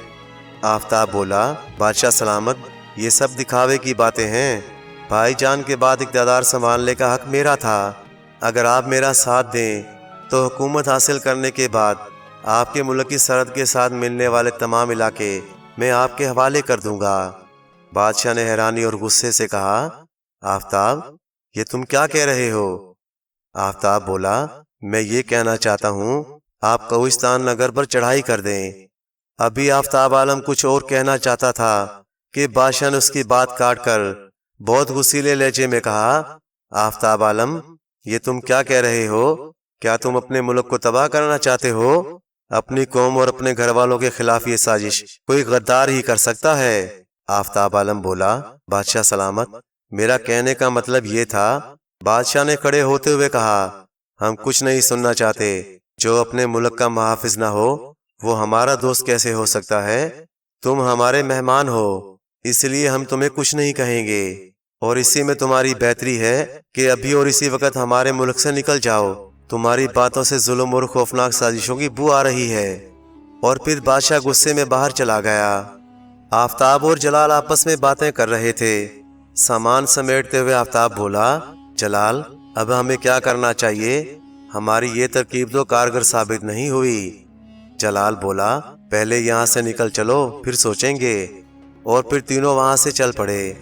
آفتاب بولا، بادشاہ سلامت، یہ سب دکھاوے کی باتیں ہیں، بھائی جان کے بعد اقتدار سنبھالنے کا حق میرا تھا۔ اگر آپ میرا ساتھ دیں تو حکومت حاصل کرنے کے بعد آپ کے ملک کی سرحد کے ساتھ ملنے والے تمام علاقے میں آپ کے حوالے کر دوں گا۔ بادشاہ نے حیرانی اور غصے سے کہا، آفتاب، یہ تم کیا کہہ رہے ہو؟ آفتاب بولا، میں یہ کہنا چاہتا ہوں آپ کوہستان نگر پر چڑھائی کر دیں۔ ابھی آفتاب عالم کچھ اور کہنا چاہتا تھا کہ بادشاہ نے اس کی بات کاٹ کر بہت غصیلے لہجے میں کہا، آفتاب عالم یہ تم کیا کہہ رہے ہو؟ کیا تم اپنے ملک کو تباہ کرنا چاہتے ہو؟ اپنی قوم اور اپنے گھر والوں کے خلاف یہ سازش کوئی غدار ہی کر سکتا ہے۔ آفتاب عالم بولا، بادشاہ سلامت، میرا کہنے کا مطلب یہ تھا۔ بادشاہ نے کھڑے ہوتے ہوئے کہا، ہم کچھ نہیں سننا چاہتے۔ جو اپنے ملک کا محافظ نہ ہو وہ ہمارا دوست کیسے ہو سکتا ہے؟ تم ہمارے مہمان ہو، اس لیے ہم تمہیں کچھ نہیں کہیں گے، اور اسی میں تمہاری بہتری ہے کہ ابھی اور اسی وقت ہمارے ملک سے نکل جاؤ۔ تمہاری باتوں سے ظلم اور خوفناک سازشوں کی بو آ رہی ہے۔ اور پھر بادشاہ غصے میں باہر چلا گیا۔ آفتاب اور جلال آپس میں باتیں کر رہے تھے۔ سامان سمیٹتے ہوئے آفتاب بولا، جلال اب ہمیں کیا کرنا چاہیے؟ ہماری یہ ترکیب تو کارگر ثابت نہیں ہوئی۔ جلال بولا، پہلے یہاں سے نکل چلو پھر سوچیں گے۔ اور پھر تینوں وہاں سے چل پڑے۔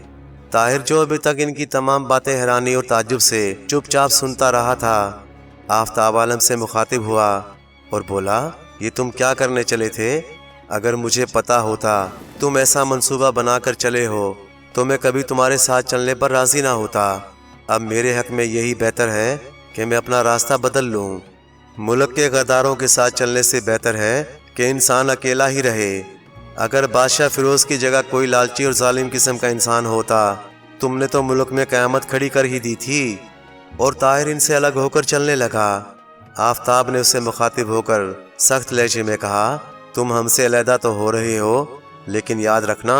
طاہر جو ابھی تک ان کی تمام باتیں حیرانی اور تعجب سے چپ چاپ سنتا رہا تھا، آفتاب عالم سے مخاطب ہوا اور بولا، یہ تم کیا کرنے چلے تھے؟ اگر مجھے پتا ہوتا تم ایسا منصوبہ بنا کر چلے ہو تو میں کبھی تمہارے ساتھ چلنے پر راضی نہ ہوتا۔ اب میرے حق میں یہی بہتر ہے کہ میں اپنا راستہ بدل لوں۔ ملک کے غداروں کے ساتھ چلنے سے بہتر ہے کہ انسان اکیلا ہی رہے۔ اگر بادشاہ فیروز کی جگہ کوئی لالچی اور ظالم قسم کا انسان ہوتا، تم نے تو ملک میں قیامت کھڑی کر ہی دی تھی۔ اور طاہر ان سے الگ ہو کر چلنے لگا۔ آفتاب نے اسے مخاطب ہو کر سخت لہجے میں کہا، تم ہم سے علیحدہ تو ہو رہے ہو، لیکن یاد رکھنا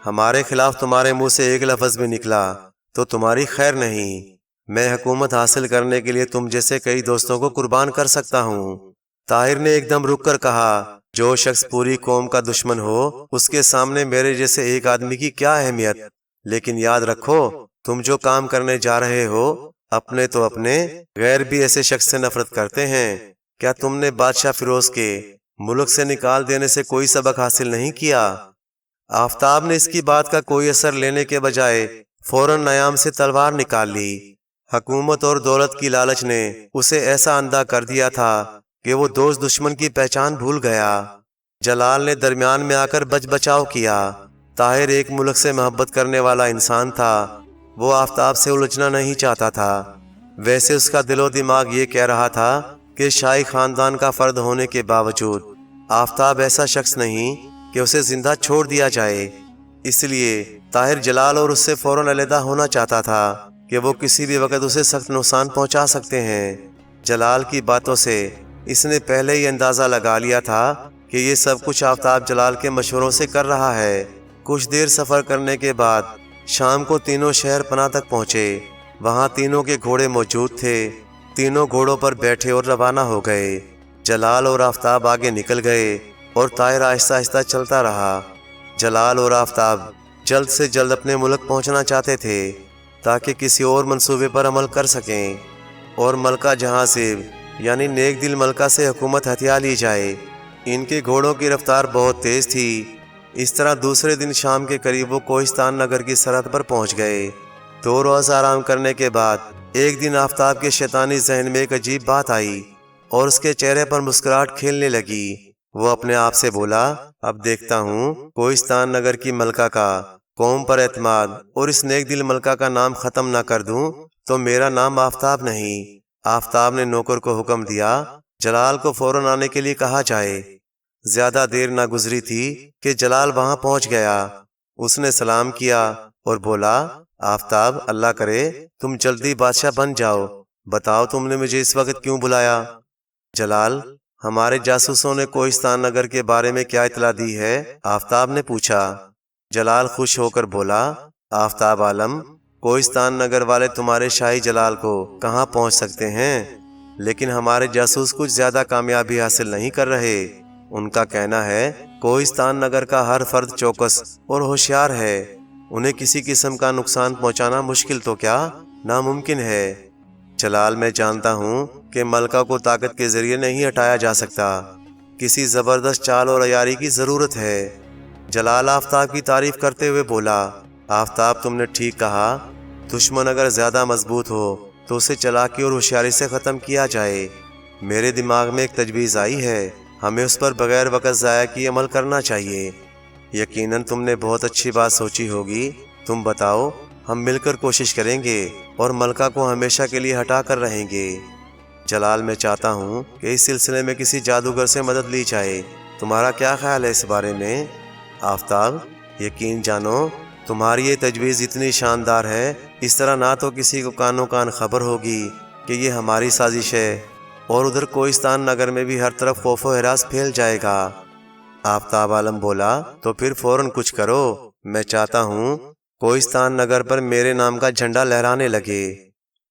ہمارے خلاف تمہارے منہ سے ایک لفظ بھی نکلا تو تمہاری خیر نہیں۔ میں حکومت حاصل کرنے کے لیے تم جیسے کئی دوستوں کو قربان کر سکتا ہوں۔ طاہر نے ایک دم رک کر کہا، جو شخص پوری قوم کا دشمن ہو اس کے سامنے میرے جیسے ایک آدمی کی کیا اہمیت؟ لیکن یاد رکھو تم جو کام کرنے جا رہے ہو، اپنے تو اپنے، غیر بھی ایسے شخص سے نفرت کرتے ہیں۔ کیا تم نے بادشاہ فیروز کے ملک سے نکال دینے سے کوئی سبق حاصل نہیں کیا؟ آفتاب نے اس کی بات کا کوئی اثر لینے کے بجائے فوراً نیام سے تلوار نکال لی۔ حکومت اور دولت کی لالچ نے اسے ایسا اندھا کر دیا تھا کہ وہ دوست دشمن کی پہچان بھول گیا۔ جلال نے درمیان میں آ کر بچ بچاؤ کیا۔ طاہر ایک ملک سے محبت کرنے والا انسان تھا، وہ آفتاب سے الجھنا نہیں چاہتا تھا۔ ویسے اس کا دل و دماغ یہ کہہ رہا تھا کہ شاہی خاندان کا فرد ہونے کے باوجود آفتاب ایسا شخص نہیں کہ اسے زندہ چھوڑ دیا جائے۔ اس لیے طاہر جلال اور اس سے فوراً علیحدہ ہونا چاہتا تھا کہ وہ کسی بھی وقت اسے سخت نقصان پہنچا سکتے ہیں۔ جلال کی باتوں سے اس نے پہلے ہی اندازہ لگا لیا تھا کہ یہ سب کچھ آفتاب جلال کے مشوروں سے کر رہا ہے۔ کچھ دیر سفر کرنے کے بعد شام کو تینوں شہر پناہ تک پہنچے۔ وہاں تینوں کے گھوڑے موجود تھے۔ تینوں گھوڑوں پر بیٹھے اور روانہ ہو گئے۔ جلال اور آفتاب آگے نکل گئے اور طاہر آہستہ آہستہ چلتا رہا۔ جلال اور آفتاب جلد سے جلد اپنے ملک پہنچنا چاہتے تھے تاکہ کسی اور منصوبے پر عمل کر سکیں اور ملکہ جہاں سے یعنی نیک دل ملکہ سے حکومت ہتھیا لی جائے۔ ان کے گھوڑوں کی رفتار بہت تیز تھی۔ اس طرح دوسرے دن شام کے قریب وہ کوہستان نگر کی سرحد پر پہنچ گئے۔ 2 روز آرام کرنے کے بعد ایک دن آفتاب کے شیطانی ذہن میں ایک عجیب بات آئی اور اس کے چہرے پر مسکراہٹ کھیلنے لگی۔ وہ اپنے آپ سے بولا، اب دیکھتا ہوں کوہستان نگر کی ملکہ کا قوم پر اعتماد اور اس نیک دل ملکہ کا نام ختم نہ کر دوں تو میرا نام آفتاب نہیں۔ آفتاب نے نوکر کو حکم دیا جلال کو فوراً آنے کے لیے کہا جائے۔ زیادہ دیر نہ گزری تھی کہ جلال وہاں پہنچ گیا۔ اس نے سلام کیا اور بولا، آفتاب اللہ کرے تم جلدی بادشاہ بن جاؤ، بتاؤ تم نے مجھے اس وقت کیوں بلایا؟ جلال، ہمارے جاسوسوں نے کوہستان نگر کے بارے میں کیا اطلاع دی ہے؟ آفتاب نے پوچھا۔ جلال خوش ہو کر بولا، آفتاب عالم، کوہستان نگر والے تمہارے شاہی جلال کو کہاں پہنچ سکتے ہیں، لیکن ہمارے جاسوس کچھ زیادہ کامیابی حاصل نہیں کر رہے۔ ان کا کہنا ہے کوہستان نگر کا ہر فرد چوکس اور ہوشیار ہے، انہیں کسی قسم کا نقصان پہنچانا مشکل تو کیا ناممکن ہے۔ جلال، میں جانتا ہوں کہ ملکہ کو طاقت کے ذریعے نہیں ہٹایا جا سکتا، کسی زبردست چال اور عیاری کی ضرورت ہے۔ جلال آفتاب کی تعریف کرتے ہوئے بولا، آفتاب تم نے ٹھیک کہا، دشمن اگر زیادہ مضبوط ہو تو اسے چالاکی اور ہوشیاری سے ختم کیا جائے، میرے دماغ میں ایک تجویز آئی ہے، ہمیں اس پر بغیر وقت ضائع کیے عمل کرنا چاہیے۔ یقیناً تم نے بہت اچھی بات سوچی ہوگی، تم بتاؤ، ہم مل کر کوشش کریں گے اور ملکہ کو ہمیشہ کے لیے ہٹا کر رہیں گے۔ جلال، میں چاہتا ہوں کہ اس سلسلے میں کسی جادوگر سے مدد لی جائے، تمہارا کیا خیال ہے اس بارے میں؟ آفتاب، یقین جانو تمہاری یہ تجویز اتنی شاندار ہے، اس طرح نہ تو کسی کو کانوں کان خبر ہوگی کہ یہ ہماری سازش ہے، اور ادھر کوہستان نگر میں بھی ہر طرف خوف و ہراس پھیل جائے گا۔ آفتاب عالم بولا، تو پھر فوراً کچھ کرو، میں چاہتا ہوں کوہستان نگر پر میرے نام کا جھنڈا لہرانے لگے۔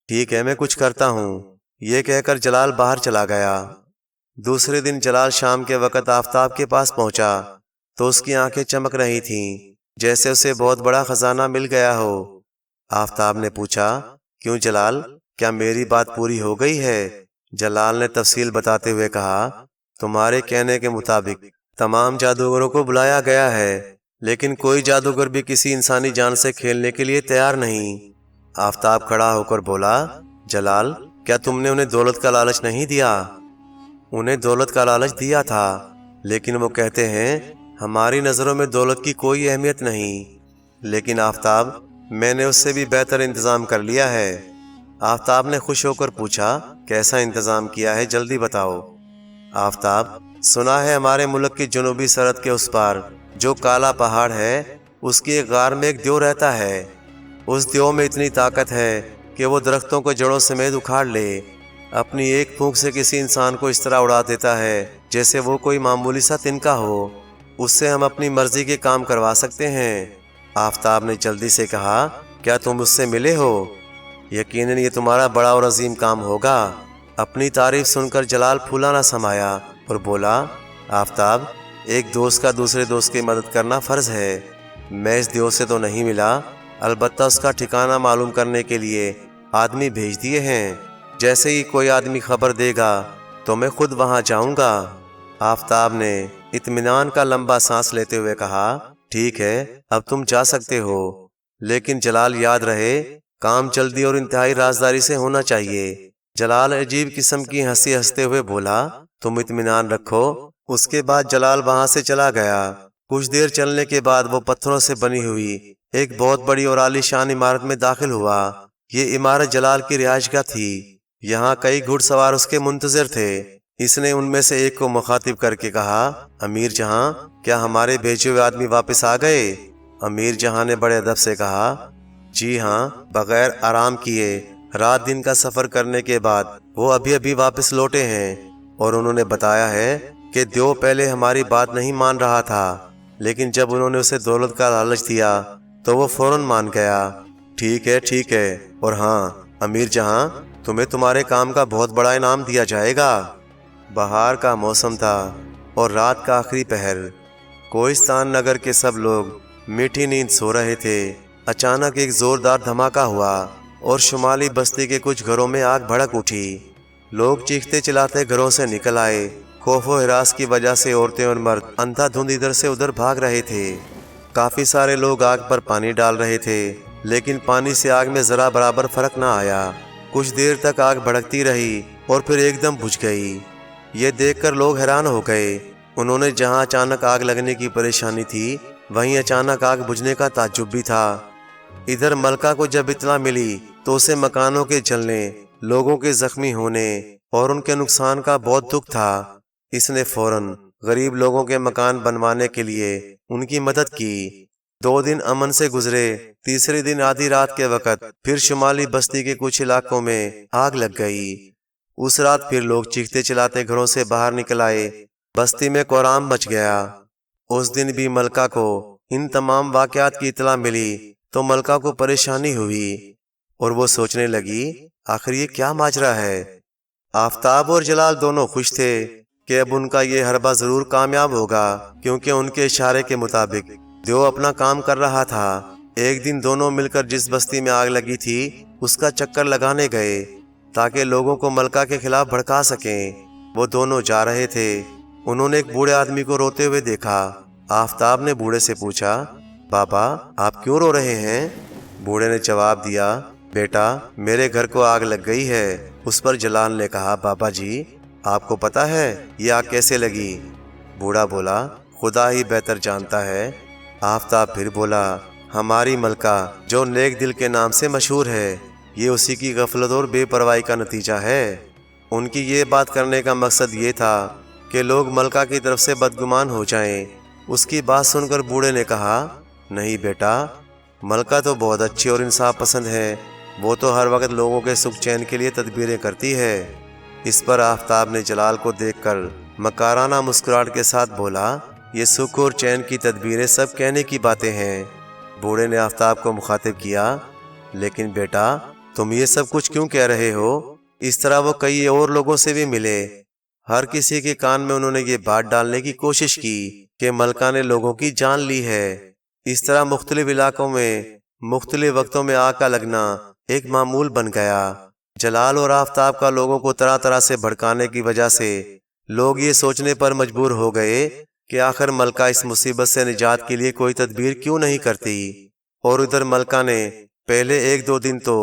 ٹھیک ہے، میں کچھ کرتا ہوں، یہ کہہ کر جلال باہر چلا گیا۔ دوسرے دن جلال شام کے وقت آفتاب کے پاس پہنچا تو اس کی آنکھیں چمک رہی تھیں جیسے اسے بہت بڑا خزانہ مل گیا ہو۔ آفتاب نے پوچھا، کیوں جلال، کیا میری بات پوری ہو گئی ہے؟ جلال نے تفصیل بتاتے ہوئے کہا، تمہارے کہنے کے مطابق تمام جادوگروں کو بلایا گیا ہے، لیکن کوئی جادوگر بھی کسی انسانی جان سے کھیلنے کے لیے تیار نہیں۔ آفتاب کھڑا ہو کر بولا، جلال، کیا تم نے انہیں دولت کا لالچ نہیں دیا؟ انہیں دولت کا لالچ دیا تھا، لیکن وہ کہتے ہیں ہماری نظروں میں دولت کی کوئی اہمیت نہیں۔ لیکن آفتاب، میں نے اس سے بھی بہتر انتظام کر لیا ہے۔ آفتاب نے خوش ہو کر پوچھا، کیسا انتظام کیا ہے، جلدی بتاؤ۔ آفتاب، سنا ہے ہمارے ملک کی جنوبی سرحد کے اس پار جو کالا پہاڑ ہے، اس کی ایک غار میں ایک دیو رہتا ہے۔ اس دیو میں اتنی طاقت ہے کہ وہ درختوں کو جڑوں سمیت اکھاڑ لے، اپنی ایک پھونک سے کسی انسان کو اس طرح اڑا دیتا ہے جیسے وہ کوئی معمولی سا تنکا ہو۔ اس سے ہم اپنی مرضی کے کام کروا سکتے ہیں۔ آفتاب نے جلدی سے کہا، کیا تم اس سے ملے ہو؟ یقیناً یہ تمہارا بڑا اور عظیم کام ہوگا۔ اپنی تعریف سن کر جلال پھولا نہ سمایا اور بولا، آفتاب، ایک دوست کا دوسرے دوست کی مدد کرنا فرض ہے۔ میں اس دیو سے تو نہیں ملا، البتہ اس کا ٹھکانہ معلوم کرنے کے لیے آدمی بھیج دیے ہیں۔ جیسے ہی کوئی آدمی خبر دے گا تو میں خود وہاں جاؤں گا۔ آفتاب نے اطمینان کا لمبا سانس لیتے ہوئے کہا، ٹھیک ہے، اب تم جا سکتے ہو، لیکن جلال یاد رہے، کام جلدی اور انتہائی رازداری سے ہونا چاہیے۔ جلال عجیب قسم کی ہنسی ہنستے ہوئے بولا، تم اطمینان رکھو۔ اس کے بعد جلال وہاں سے چلا گیا۔ کچھ دیر چلنے کے بعد وہ پتھروں سے بنی ہوئی ایک بہت بڑی اور عالی شان عمارت میں داخل ہوا۔ یہ عمارت جلال کی رہائش گاہ تھی۔ یہاں کئی گھڑ سوار اس کے منتظر تھے۔ اس نے ان میں سے ایک کو مخاطب کر کے کہا، امیر جہاں، کیا ہمارے بھیجے ہوئے آدمی واپس آ گئے؟ امیر جہاں نے بڑے ادب سے کہا، جی ہاں، بغیر آرام کیے رات دن کا سفر کرنے کے بعد وہ ابھی ابھی واپس لوٹے ہیں، اور انہوں نے بتایا ہے کہ دیو پہلے ہماری بات نہیں مان رہا تھا، لیکن جب انہوں نے اسے دولت کا لالچ دیا تو وہ فوراً مان گیا۔ ٹھیک ہے، ٹھیک ہے، اور ہاں امیر جہاں، تمہیں تمہارے کام کا بہت بڑا انعام دیا جائے گا۔ بہار کا موسم تھا اور رات کا آخری پہر۔ کوہستان نگر کے سب لوگ میٹھی نیند سو رہے تھے۔ اچانک ایک زوردار دھماکہ ہوا اور شمالی بستی کے کچھ گھروں میں آگ بھڑک اٹھی۔ لوگ چیختے چلاتے گھروں سے نکل آئے۔ خوف و ہراس کی وجہ سے عورتیں اور مرد اندھا دھند ادھر سے ادھر بھاگ رہے تھے۔ کافی سارے لوگ آگ پر پانی ڈال رہے تھے، لیکن پانی سے آگ میں ذرا برابر فرق نہ آیا۔ کچھ دیر تک آگ بھڑکتی رہی اور پھر ایک دم بجھ گئی۔ یہ دیکھ کر لوگ حیران ہو گئے۔ انہوں نے جہاں اچانک آگ لگنے کی پریشانی تھی، وہیں اچانک آگ بجھنے کا تعجب بھی تھا۔ ادھر ملکہ کو جب اطلاع ملی تو اسے مکانوں کے جلنے، لوگوں کے زخمی ہونے اور ان کے نقصان کا بہت دکھ تھا۔ اس نے فوراً غریب لوگوں کے مکان بنوانے کے لیے ان کی مدد کی۔ 2 دن امن سے گزرے۔ تیسرے دن آدھی رات کے وقت پھر شمالی بستی کے کچھ علاقوں میں آگ لگ گئی۔ اس رات پھر لوگ چیختے چلاتے گھروں سے باہر نکل آئے۔ بستی میں کوہرام مچ گیا۔ اس دن بھی ملکہ کو ان تمام واقعات کی اطلاع ملی تو ملکہ کو پریشانی ہوئی اور وہ سوچنے لگی، آخر یہ کیا ماجرا ہے؟ آفتاب اور جلال دونوں خوش تھے کہ اب ان کا یہ حربہ ضرور کامیاب ہوگا، کیونکہ ان کے اشارے کے مطابق دیو اپنا کام کر رہا تھا۔ ایک دن دونوں مل کر جس بستی میں آگ لگی تھی اس کا چکر لگانے گئے تاکہ لوگوں کو ملکہ کے خلاف بھڑکا سکیں۔ وہ دونوں جا رہے تھے۔ انہوں نے ایک بوڑھے آدمی کو روتے ہوئے دیکھا۔ آفتاب نے بوڑھے سے پوچھا، بابا، آپ کیوں رو رہے ہیں؟ بوڑھے نے جواب دیا، بیٹا، میرے گھر کو آگ لگ گئی ہے۔ اس پر جلال نے کہا، بابا جی، آپ کو پتا ہے یہ آگ کیسے لگی؟ بوڑھا بولا خدا ہی بہتر جانتا ہے۔ آفتاب پھر بولا ہماری ملکہ جو نیک دل کے نام سے مشہور ہے، یہ اسی کی غفلت اور بے پرواہی کا نتیجہ ہے۔ ان کی یہ بات کرنے کا مقصد یہ تھا کہ لوگ ملکہ کی طرف سے بدگمان ہو جائیں۔ اس کی بات سن کر بوڑھے نے کہا نہیں بیٹا، ملکہ تو بہت اچھی اور انصاف پسند ہے، وہ تو ہر وقت لوگوں کے سکھ چین کے لیے تدبیریں کرتی ہے۔ اس پر آفتاب نے جلال کو دیکھ کر مکارانہ مسکراہٹ کے ساتھ بولا یہ سکھ اور چین کی تدبیریں سب کہنے کی باتیں ہیں۔ بوڑھے نے آفتاب کو مخاطب کیا لیکن بیٹا تم یہ سب کچھ کیوں کہہ رہے ہو؟ اس طرح وہ کئی اور لوگوں سے بھی ملے، ہر کسی کے کان میں انہوں نے یہ بات ڈالنے کی کوشش کی کہ ملکہ نے لوگوں کی جان لی ہے۔ اس طرح مختلف علاقوں میں مختلف وقتوں میں آگ کا لگنا ایک معمول بن گیا۔ جلال اور آفتاب کا لوگوں کو طرح طرح سے بھڑکانے کی وجہ سے لوگ یہ سوچنے پر مجبور ہو گئے کہ آخر ملکہ اس مصیبت سے نجات کے لیے کوئی تدبیر کیوں نہیں کرتی۔ اور ادھر ملکہ نے پہلے ایک دو دن تو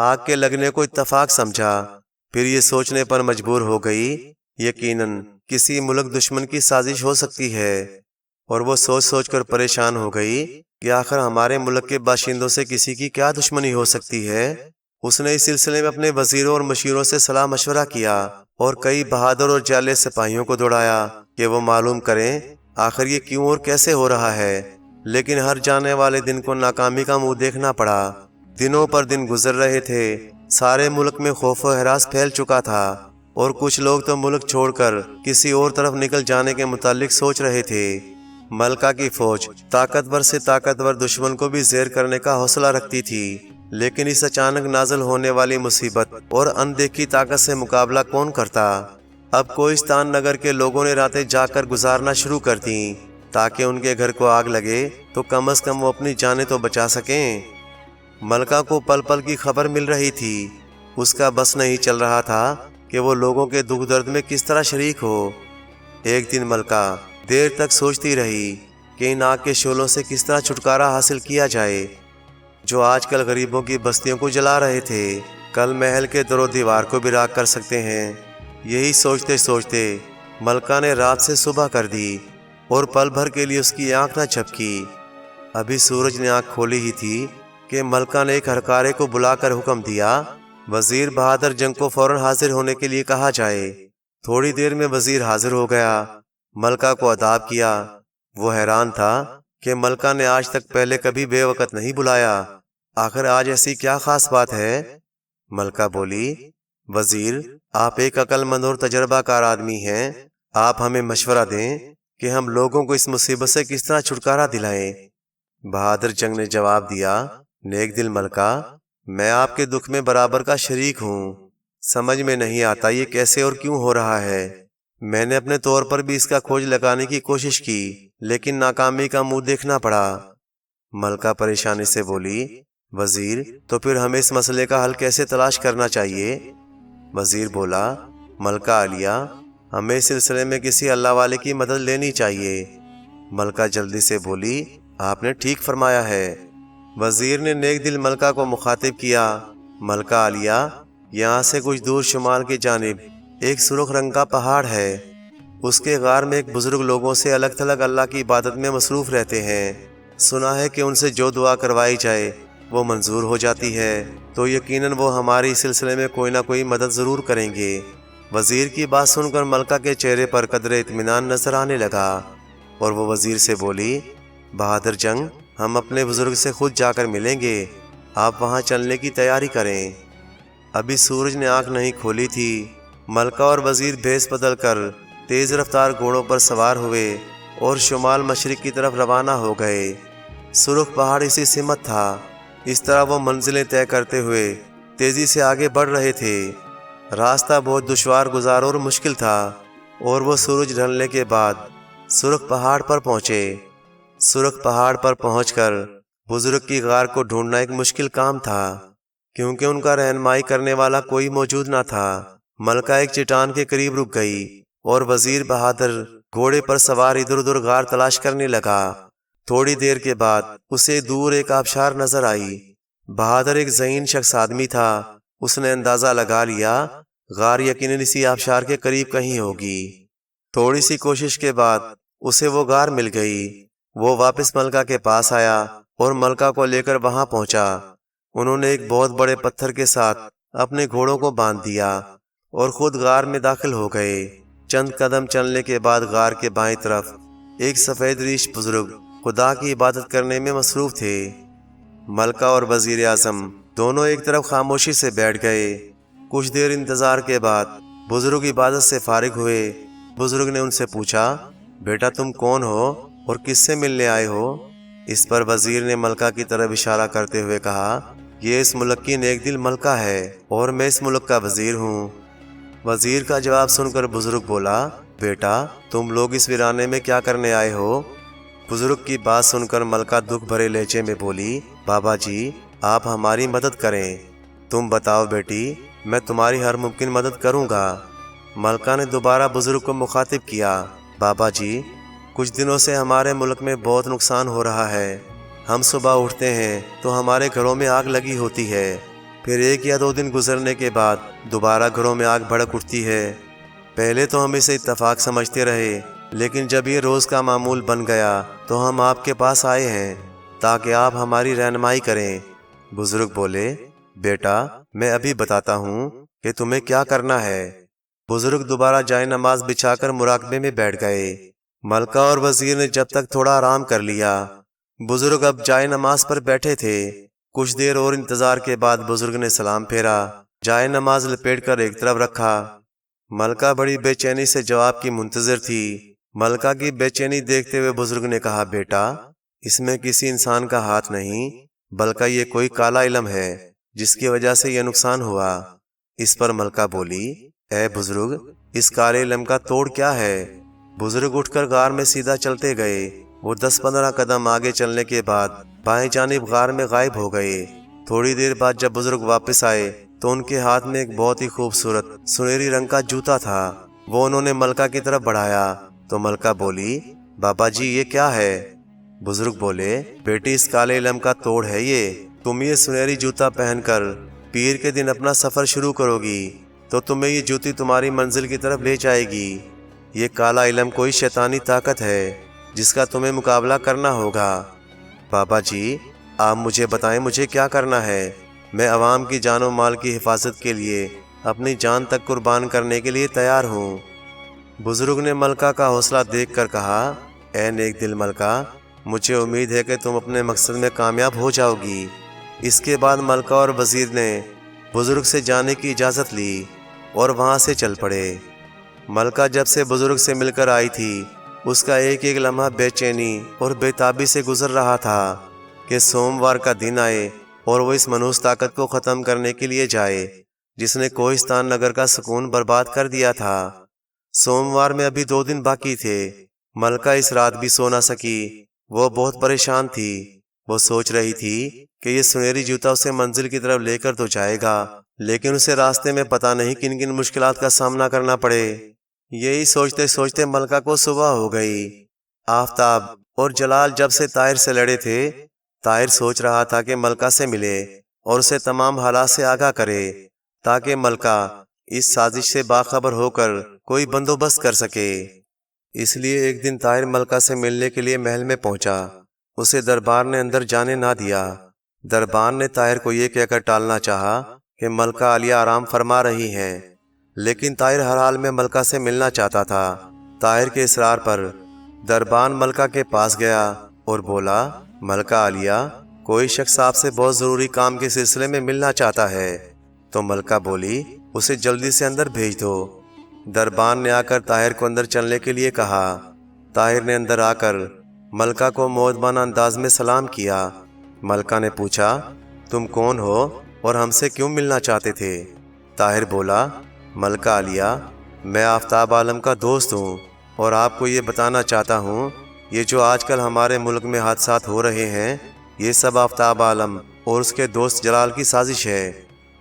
آگ کے لگنے کو اتفاق سمجھا، پھر یہ سوچنے پر مجبور ہو گئی یقیناً کسی ملک دشمن کی سازش ہو سکتی ہے، اور وہ سوچ سوچ کر پریشان ہو گئی کہ آخر ہمارے ملک کے باشندوں سے کسی کی کیا دشمنی ہو سکتی ہے۔ اس نے اس سلسلے میں اپنے وزیروں اور مشیروں سے صلاح مشورہ کیا اور کئی بہادر اور جالے سپاہیوں کو دوڑایا کہ وہ معلوم کریں آخر یہ کیوں اور کیسے ہو رہا ہے۔ لیکن ہر جانے والے دن کو ناکامی کا منہ دیکھنا پڑا۔ دنوں پر دن گزر رہے تھے، سارے ملک میں خوف و ہراس پھیل چکا تھا، اور کچھ لوگ تو ملک چھوڑ کر کسی اور طرف نکل جانے کے متعلق سوچ رہے تھے۔ ملکہ کی فوج طاقتور سے طاقتور دشمن کو بھی زیر کرنے کا حوصلہ رکھتی تھی، لیکن اس اچانک نازل ہونے والی مصیبت اور اندیکھی طاقت سے مقابلہ کون کرتا؟ اب کوہستان نگر کے لوگوں نے راتیں جاگ کر گزارنا شروع کر دیں تاکہ ان کے گھر کو آگ لگے تو کم از کم وہ اپنی جانیں تو بچا سکیں۔ ملکہ کو پل پل کی خبر مل رہی تھی، اس کا بس نہیں چل رہا تھا کہ وہ لوگوں کے دکھ درد میں کس طرح شریک ہو۔ ایک دن ملکہ دیر تک سوچتی رہی کہ ان آگ کے شعلوں سے کس طرح چھٹکارا حاصل کیا جائے جو آج کل غریبوں کی بستیوں کو جلا رہے تھے، کل محل کے در و دیوار کو بھی راکھ کر سکتے ہیں۔ یہی سوچتے سوچتے ملکہ نے رات سے صبح کر دی اور پل بھر کے لیے اس کی آنکھ نہ جھپکی۔ ابھی سورج نے آنکھ کھولی ہی تھی کہ ملکہ نے ایک ہرکارے کو بلا کر حکم دیا وزیر بہادر جنگ کو فوراً حاضر ہونے کے لیے کہا جائے۔ تھوڑی دیر میں وزیر حاضر ہو گیا، ملکہ کو اداب کیا۔ وہ حیران تھا کہ ملکہ نے آج تک پہلے کبھی بے وقت نہیں بلایا، آخر آج ایسی کیا خاص بات ہے؟ ملکہ بولی وزیر آپ ایک عقل مند اور تجربہ کار آدمی ہیں، آپ ہمیں مشورہ دیں کہ ہم لوگوں کو اس مصیبت سے کس طرح چھٹکارا دلائیں۔ بہادر جنگ نے جواب دیا نیک دل ملکہ میں آپ کے دکھ میں برابر کا شریک ہوں، سمجھ میں نہیں آتا یہ کیسے اور کیوں ہو رہا ہے۔ میں نے اپنے طور پر بھی اس کا کھوج لگانے کی کوشش کی لیکن ناکامی کا منہ دیکھنا پڑا۔ ملکہ پریشانی سے بولی وزیر تو پھر ہمیں اس مسئلے کا حل کیسے تلاش کرنا چاہیے؟ وزیر بولا ملکہ عالیہ ہمیں اس سلسلے میں کسی اللہ والے کی مدد لینی چاہیے۔ ملکہ جلدی سے بولی آپ نے ٹھیک فرمایا ہے۔ وزیر نے نیک دل ملکہ کو مخاطب کیا ملکہ عالیہ یہاں سے کچھ دور شمال کی جانب ایک سرخ رنگ کا پہاڑ ہے، اس کے غار میں ایک بزرگ لوگوں سے الگ تھلگ اللہ کی عبادت میں مصروف رہتے ہیں، سنا ہے کہ ان سے جو دعا کروائی جائے وہ منظور ہو جاتی ہے، تو یقیناً وہ ہماری اس سلسلے میں کوئی نہ کوئی مدد ضرور کریں گے۔ وزیر کی بات سن کر ملکہ کے چہرے پر قدر اطمینان نظر آنے لگا اور وہ وزیر سے بولی بہادر جنگ ہم اپنے بزرگ سے خود جا کر ملیں گے، آپ وہاں چلنے کی تیاری کریں۔ ابھی سورج نے آنکھ نہیں کھولی تھی، ملکہ اور وزیر بھیس بدل کر تیز رفتار گھوڑوں پر سوار ہوئے اور شمال مشرق کی طرف روانہ ہو گئے۔ سرخ پہاڑ اسی سمت تھا، اس طرح وہ منزلیں طے کرتے ہوئے تیزی سے آگے بڑھ رہے تھے۔ راستہ بہت دشوار گزار اور مشکل تھا اور وہ سورج ڈھلنے کے بعد سرخ پہاڑ پر پہنچے۔ سرخ پہاڑ پر پہنچ کر بزرگ کی غار کو ڈھونڈنا ایک مشکل کام تھا کیونکہ ان کا رہنمائی کرنے والا کوئی موجود نہ تھا۔ ملکہ ایک چٹان کے قریب رک گئی اور وزیر بہادر گھوڑے پر سوار ادھر ادھر غار تلاش کرنے لگا۔ تھوڑی دیر کے بعد اسے دور ایک آبشار نظر آئی۔ بہادر ایک ذہین شخص آدمی تھا، اس نے اندازہ لگا لیا غار یقیناً اسی آبشار کے قریب کہیں ہوگی۔ تھوڑی سی کوشش کے بعد اسے وہ غار مل گئی۔ وہ واپس ملکہ کے پاس آیا اور ملکہ کو لے کر وہاں پہنچا۔ انہوں نے ایک بہت بڑے پتھر کے ساتھ اپنے گھوڑوں کو باندھ دیا اور خود غار میں داخل ہو گئے۔ چند قدم چلنے کے بعد غار کے بائیں طرف ایک سفید ریش بزرگ خدا کی عبادت کرنے میں مصروف تھے۔ ملکہ اور وزیر اعظم دونوں ایک طرف خاموشی سے بیٹھ گئے۔ کچھ دیر انتظار کے بعد بزرگ عبادت سے فارغ ہوئے۔ بزرگ نے ان سے پوچھا، بیٹا تم کون ہو اور کس سے ملنے آئے ہو؟ اس پر وزیر نے ملکہ کی طرف اشارہ کرتے ہوئے کہا، یہ اس ملک کی نیک دل ملکہ ہے اور میں اس ملک کا وزیر ہوں۔ وزیر کا جواب سن کر بزرگ بولا، بیٹا تم لوگ اس ویرانے میں کیا کرنے آئے ہو؟ بزرگ کی بات سن کر ملکہ دکھ بھرے لہجے میں بولی، بابا جی آپ ہماری مدد کریں۔ تم بتاؤ بیٹی، میں تمہاری ہر ممکن مدد کروں گا۔ ملکہ نے دوبارہ بزرگ کو مخاطب کیا، بابا جی کچھ دنوں سے ہمارے ملک میں بہت نقصان ہو رہا ہے۔ ہم صبح اٹھتے ہیں تو ہمارے گھروں میں آگ لگی ہوتی ہے، پھر 1 یا 2 دن گزرنے کے بعد دوبارہ گھروں میں آگ بھڑک اٹھتی ہے۔ پہلے تو ہم اسے اتفاق سمجھتے رہے، لیکن جب یہ روز کا معمول بن گیا تو ہم آپ کے پاس آئے ہیں تاکہ آپ ہماری رہنمائی کریں۔ بزرگ بولے، بیٹا میں ابھی بتاتا ہوں کہ تمہیں کیا کرنا ہے۔ بزرگ دوبارہ جائے نماز بچھا کر مراقبے میں بیٹھ گئے۔ ملکہ اور وزیر نے جب تک تھوڑا آرام کر لیا۔ بزرگ اب جائے نماز پر بیٹھے تھے۔ کچھ دیر اور انتظار کے بعد بزرگ نے سلام پھیرا، جائے نماز لپیٹ کر ایک طرف رکھا۔ ملکہ بڑی بے چینی سے جواب کی منتظر تھی۔ ملکہ کی بے چینی دیکھتے ہوئے بزرگ نے کہا، بیٹا اس میں کسی انسان کا ہاتھ نہیں، بلکہ یہ کوئی کالا علم ہے جس کی وجہ سے یہ نقصان ہوا۔ اس پر ملکہ بولی، اے بزرگ اس کالے علم کا توڑ کیا ہے؟ بزرگ اٹھ کر غار میں سیدھا چلتے گئے۔ وہ 10-15 قدم آگے چلنے کے بعد بائیں جانب غار میں غائب ہو گئے۔ تھوڑی دیر بعد جب بزرگ واپس آئے تو ان کے ہاتھ میں ایک بہت ہی خوبصورت سنہری رنگ کا جوتا تھا۔ وہ انہوں نے ملکہ کی طرف بڑھایا تو ملکہ بولی، بابا جی یہ کیا ہے؟ بزرگ بولے، بیٹی اس کالے علم کا توڑ ہے یہ۔ تم یہ سنہری جوتا پہن کر پیر کے دن اپنا سفر شروع کرو گی تو تمہیں یہ جوتی تمہاری منزل کی طرف لے جائے گی۔ یہ کالا علم کوئی شیطانی طاقت ہے جس کا تمہیں مقابلہ کرنا ہوگا۔ بابا جی آپ مجھے بتائیں مجھے کیا کرنا ہے؟ میں عوام کی جان و مال کی حفاظت کے لیے اپنی جان تک قربان کرنے کے لیے تیار ہوں۔ بزرگ نے ملکہ کا حوصلہ دیکھ کر کہا، اے نیک دل ملکہ مجھے امید ہے کہ تم اپنے مقصد میں کامیاب ہو جاؤ گی۔ اس کے بعد ملکہ اور وزیر نے بزرگ سے جانے کی اجازت لی اور وہاں سے چل پڑے۔ ملکہ جب سے بزرگ سے مل کر آئی تھی اس کا ایک ایک لمحہ بے چینی اور بے تابی سے گزر رہا تھا کہ سوموار کا دن آئے اور وہ اس منحوس طاقت کو ختم کرنے کے لیے جائے جس نے کوہستان نگر کا سکون برباد کر دیا تھا۔ سوموار میں ابھی 2 دن باقی تھے۔ ملکہ اس رات بھی سو نہ سکی۔ وہ بہت پریشان تھی۔ وہ سوچ رہی تھی کہ یہ سنہری جوتا اسے منزل کی طرف لے کر تو جائے گا، لیکن اسے راستے میں پتہ نہیں کن کن مشکلات کا سامنا کرنا پڑے۔ یہی سوچتے سوچتے ملکہ کو صبح ہو گئی۔ آفتاب اور جلال جب سے طاہر سے لڑے تھے، طاہر سوچ رہا تھا کہ ملکہ سے ملے اور اسے تمام حالات سے آگاہ کرے تاکہ ملکہ اس سازش سے باخبر ہو کر کوئی بندوبست کر سکے۔ اس لیے ایک دن طاہر ملکہ سے ملنے کے لیے محل میں پہنچا۔ اسے دربار نے اندر جانے نہ دیا۔ دربار نے طاہر کو یہ کہہ کر ٹالنا چاہا کہ ملکہ عالیہ آرام فرما رہی ہیں، لیکن طاہر ہر حال میں ملکہ سے ملنا چاہتا تھا۔ طاہر کے اصرار پر دربان ملکہ کے پاس گیا اور بولا، ملکہ عالیہ کوئی شخص آپ سے بہت ضروری کام کے سلسلے میں ملنا چاہتا ہے۔ تو ملکہ بولی، اسے جلدی سے اندر بھیج دو۔ دربان نے آ کر طاہر کو اندر چلنے کے لیے کہا۔ طاہر نے اندر آ کر ملکہ کو مؤدبانہ انداز میں سلام کیا۔ ملکہ نے پوچھا، تم کون ہو اور ہم سے کیوں ملنا چاہتے تھے؟ طاہر بولا، ملکہ عالیہ میں آفتاب عالم کا دوست ہوں اور آپ کو یہ بتانا چاہتا ہوں یہ جو آج کل ہمارے ملک میں حادثات ہو رہے ہیں یہ سب آفتاب عالم اور اس کے دوست جلال کی سازش ہے۔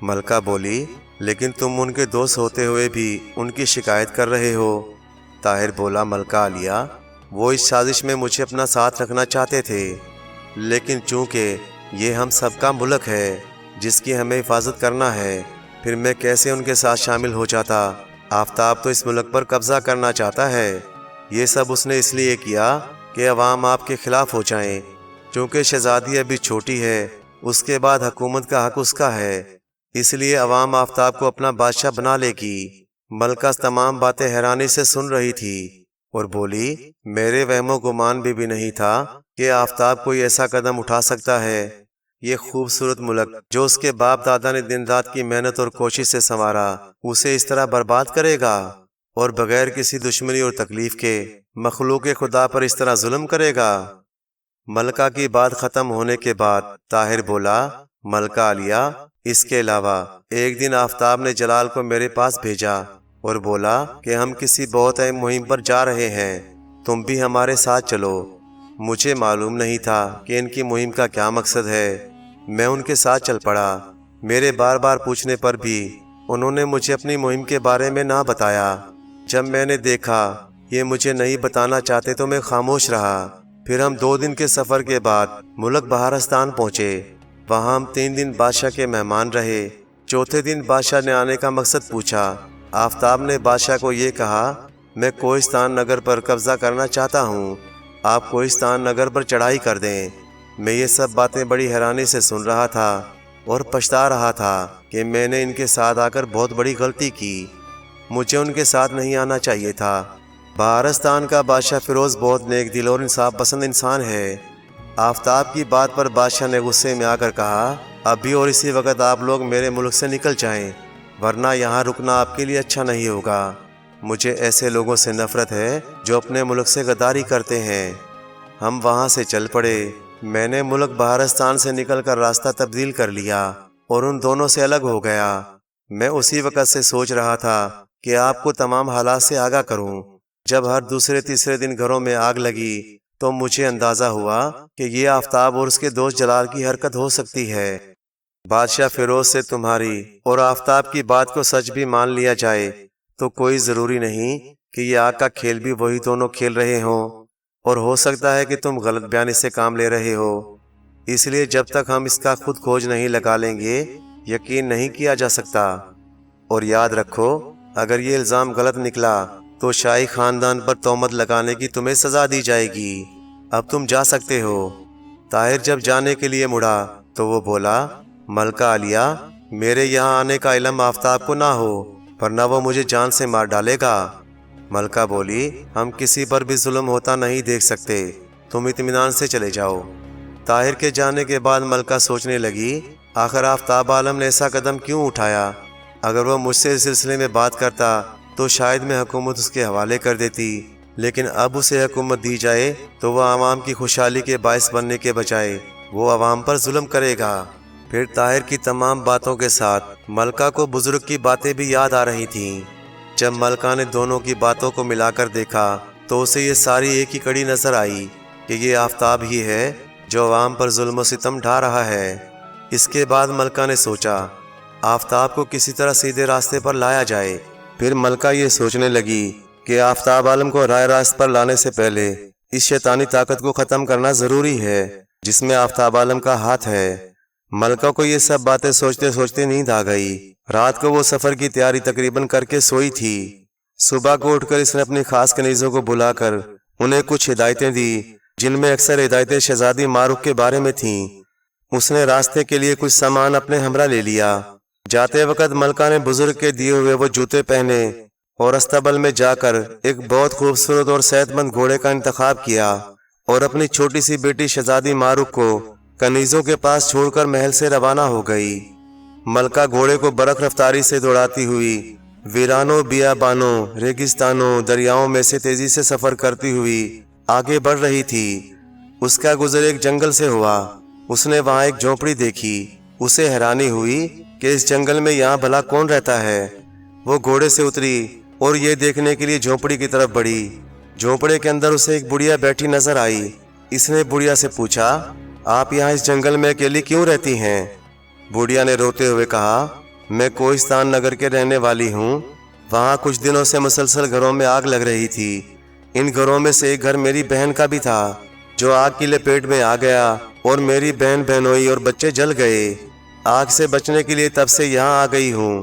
ملکہ بولی، لیکن تم ان کے دوست ہوتے ہوئے بھی ان کی شکایت کر رہے ہو۔ طاہر بولا، ملکہ عالیہ وہ اس سازش میں مجھے اپنا ساتھ رکھنا چاہتے تھے، لیکن چونکہ یہ ہم سب کا ملک ہے جس کی ہمیں حفاظت کرنا ہے، پھر میں کیسے ان کے ساتھ شامل ہو جاتا؟ آفتاب تو اس ملک پر قبضہ کرنا چاہتا ہے۔ یہ سب اس نے اس لیے کیا کہ عوام آپ کے خلاف ہو جائیں۔ چونکہ شہزادی ابھی چھوٹی ہے، اس کے بعد حکومت کا حق اس کا ہے، اس لیے عوام آفتاب کو اپنا بادشاہ بنا لے گی۔ ملکہ تمام باتیں حیرانی سے سن رہی تھی اور بولی، میرے وہم و گمان بھی نہیں تھا کہ آفتاب کوئی ایسا قدم اٹھا سکتا ہے۔ یہ خوبصورت ملک جو اس کے باپ دادا نے دن رات کی محنت اور کوشش سے سنوارا، اسے اس طرح برباد کرے گا اور بغیر کسی دشمنی اور تکلیف کے مخلوق خدا پر اس طرح ظلم کرے گا۔ ملکہ کی بات ختم ہونے کے بعد طاہر بولا، ملکہ عالیہ، اس کے علاوہ ایک دن آفتاب نے جلال کو میرے پاس بھیجا اور بولا کہ ہم کسی بہت اہم مہم پر جا رہے ہیں، تم بھی ہمارے ساتھ چلو۔ مجھے معلوم نہیں تھا کہ ان کی مہم کا کیا مقصد ہے۔ میں ان کے ساتھ چل پڑا۔ میرے بار بار پوچھنے پر بھی انہوں نے مجھے اپنی مہم کے بارے میں نہ بتایا۔ جب میں نے دیکھا یہ مجھے نہیں بتانا چاہتے تو میں خاموش رہا۔ پھر ہم 2 دن کے سفر کے بعد ملک بہارستان پہنچے۔ وہاں ہم 3 دن بادشاہ کے مہمان رہے۔ چوتھے دن بادشاہ نے آنے کا مقصد پوچھا۔ آفتاب نے بادشاہ کو یہ کہا، میں کوہستان نگر پر قبضہ کرنا چاہتا ہوں، آپ کوہستان نگر پر چڑھائی کر دیں۔ میں یہ سب باتیں بڑی حیرانی سے سن رہا تھا اور پچھتا رہا تھا کہ میں نے ان کے ساتھ آ کر بہت بڑی غلطی کی۔ مجھے ان کے ساتھ نہیں آنا چاہیے تھا۔ بہارستان کا بادشاہ فیروز بہت نیک دل اور انصاف پسند انسان ہے۔ آفتاب کی بات پر بادشاہ نے غصے میں آ کر کہا، ابھی اور اسی وقت آپ لوگ میرے ملک سے نکل جائیں، ورنہ یہاں رکنا آپ کے لیے اچھا نہیں ہوگا۔ مجھے ایسے لوگوں سے نفرت ہے جو اپنے ملک سے غداری کرتے ہیں۔ ہم وہاں سے چل پڑے۔ میں نے ملک بہارستان سے نکل کر راستہ تبدیل کر لیا اور ان دونوں سے الگ ہو گیا۔ میں اسی وقت سے سوچ رہا تھا کہ آپ کو تمام حالات سے آگاہ کروں۔ جب ہر دوسرے تیسرے دن گھروں میں آگ لگی تو مجھے اندازہ ہوا کہ یہ آفتاب اور اس کے دوست جلال کی حرکت ہو سکتی ہے۔ بادشاہ فیروز سے تمہاری اور آفتاب کی بات کو سچ بھی مان لیا جائے تو کوئی ضروری نہیں کہ یہ آگ کا کھیل بھی وہی دونوں کھیل رہے ہوں، اور ہو سکتا ہے کہ تم غلط بیانی سے کام لے رہے ہو۔ اس لیے جب تک ہم اس کا خود کھوج نہیں لگا لیں گے، یقین نہیں کیا جا سکتا۔ اور یاد رکھو، اگر یہ الزام غلط نکلا تو شاہی خاندان پر تہمت لگانے کی تمہیں سزا دی جائے گی۔ اب تم جا سکتے ہو۔ طاہر جب جانے کے لیے مڑا تو وہ بولا، ملکہ عالیہ، میرے یہاں آنے کا علم آفتاب کو نہ ہو، ورنہ وہ مجھے جان سے مار ڈالے گا۔ ملکہ بولی، ہم کسی پر بھی ظلم ہوتا نہیں دیکھ سکتے، تم اطمینان سے چلے جاؤ۔ طاہر کے جانے کے بعد ملکہ سوچنے لگی، آخر آفتاب عالم نے ایسا قدم کیوں اٹھایا؟ اگر وہ مجھ سے اس سلسلے میں بات کرتا تو شاید میں حکومت اس کے حوالے کر دیتی، لیکن اب اسے حکومت دی جائے تو وہ عوام کی خوشحالی کے باعث بننے کے بجائے وہ عوام پر ظلم کرے گا۔ پھر طاہر کی تمام باتوں کے ساتھ ملکہ کو بزرگ کی باتیں بھی یاد آ رہی تھیں۔ جب ملکہ نے دونوں کی باتوں کو ملا کر دیکھا تو اسے یہ ساری ایک ہی کڑی نظر آئی کہ یہ آفتاب ہی ہے جو عوام پر ظلم و ستم ڈھا رہا ہے۔ اس کے بعد ملکہ نے سوچا آفتاب کو کسی طرح سیدھے راستے پر لایا جائے۔ پھر ملکہ یہ سوچنے لگی کہ آفتاب عالم کو راہ راست پر لانے سے پہلے اس شیطانی طاقت کو ختم کرنا ضروری ہے جس میں آفتاب عالم کا ہاتھ ہے۔ ملکہ کو یہ سب باتیں سوچتے سوچتے نیند آ گئی۔ رات کو وہ سفر کی تیاری تقریباً کر کے سوئی تھی۔ صبح کو اٹھ کر اس نے اپنی خاص کنیزوں کو بلا کر انہیں کچھ ہدایتیں دی، جن میں اکثر ہدایتیں شہزادی ماروک کے بارے میں تھیں۔ اس نے راستے کے لیے کچھ سامان اپنے ہمراہ لے لیا۔ جاتے وقت ملکہ نے بزرگ کے دیے ہوئے وہ جوتے پہنے اور استبل میں جا کر ایک بہت خوبصورت اور صحت مند گھوڑے کا انتخاب کیا اور اپنی چھوٹی سی بیٹی شہزادی ماروک کو کنیزوں کے پاس چھوڑ کر محل سے روانہ ہو گئی۔ ملکہ گھوڑے کو برق رفتاری سے دوڑاتی ہوئی ویرانوں، بیابانوں، ریگستانوں، دریاؤں میں سے تیزی سے سفر کرتی ہوئی آگے بڑھ رہی تھی۔ اس کا گزر ایک جنگل سے ہوا۔ اس نے وہاں ایک جھونپڑی دیکھی۔ اسے حیرانی ہوئی کہ اس جنگل میں یہاں بھلا کون رہتا ہے۔ وہ گھوڑے سے اتری اور یہ دیکھنے کے لیے جھونپڑی کی طرف بڑھی۔ جھونپڑے کے اندر اسے ایک بڑھیا بیٹھی نظر آئی۔ اس نے بڑھیا سے پوچھا، آپ یہاں اس جنگل میں اکیلی کیوں رہتی ہیں؟ بڑھیا نے روتے ہوئے کہا، میں کوہستان نگر کے رہنے والی ہوں۔ وہاں کچھ دنوں سے مسلسل گھروں میں آگ لگ رہی تھی۔ ان گھروں میں سے ایک گھر میری بہن کا بھی تھا جو آگ کی لپیٹ میں آ گیا اور میری بہن بہنوئی اور بچے جل گئے۔ آگ سے بچنے کے لیے تب سے یہاں آ گئی ہوں۔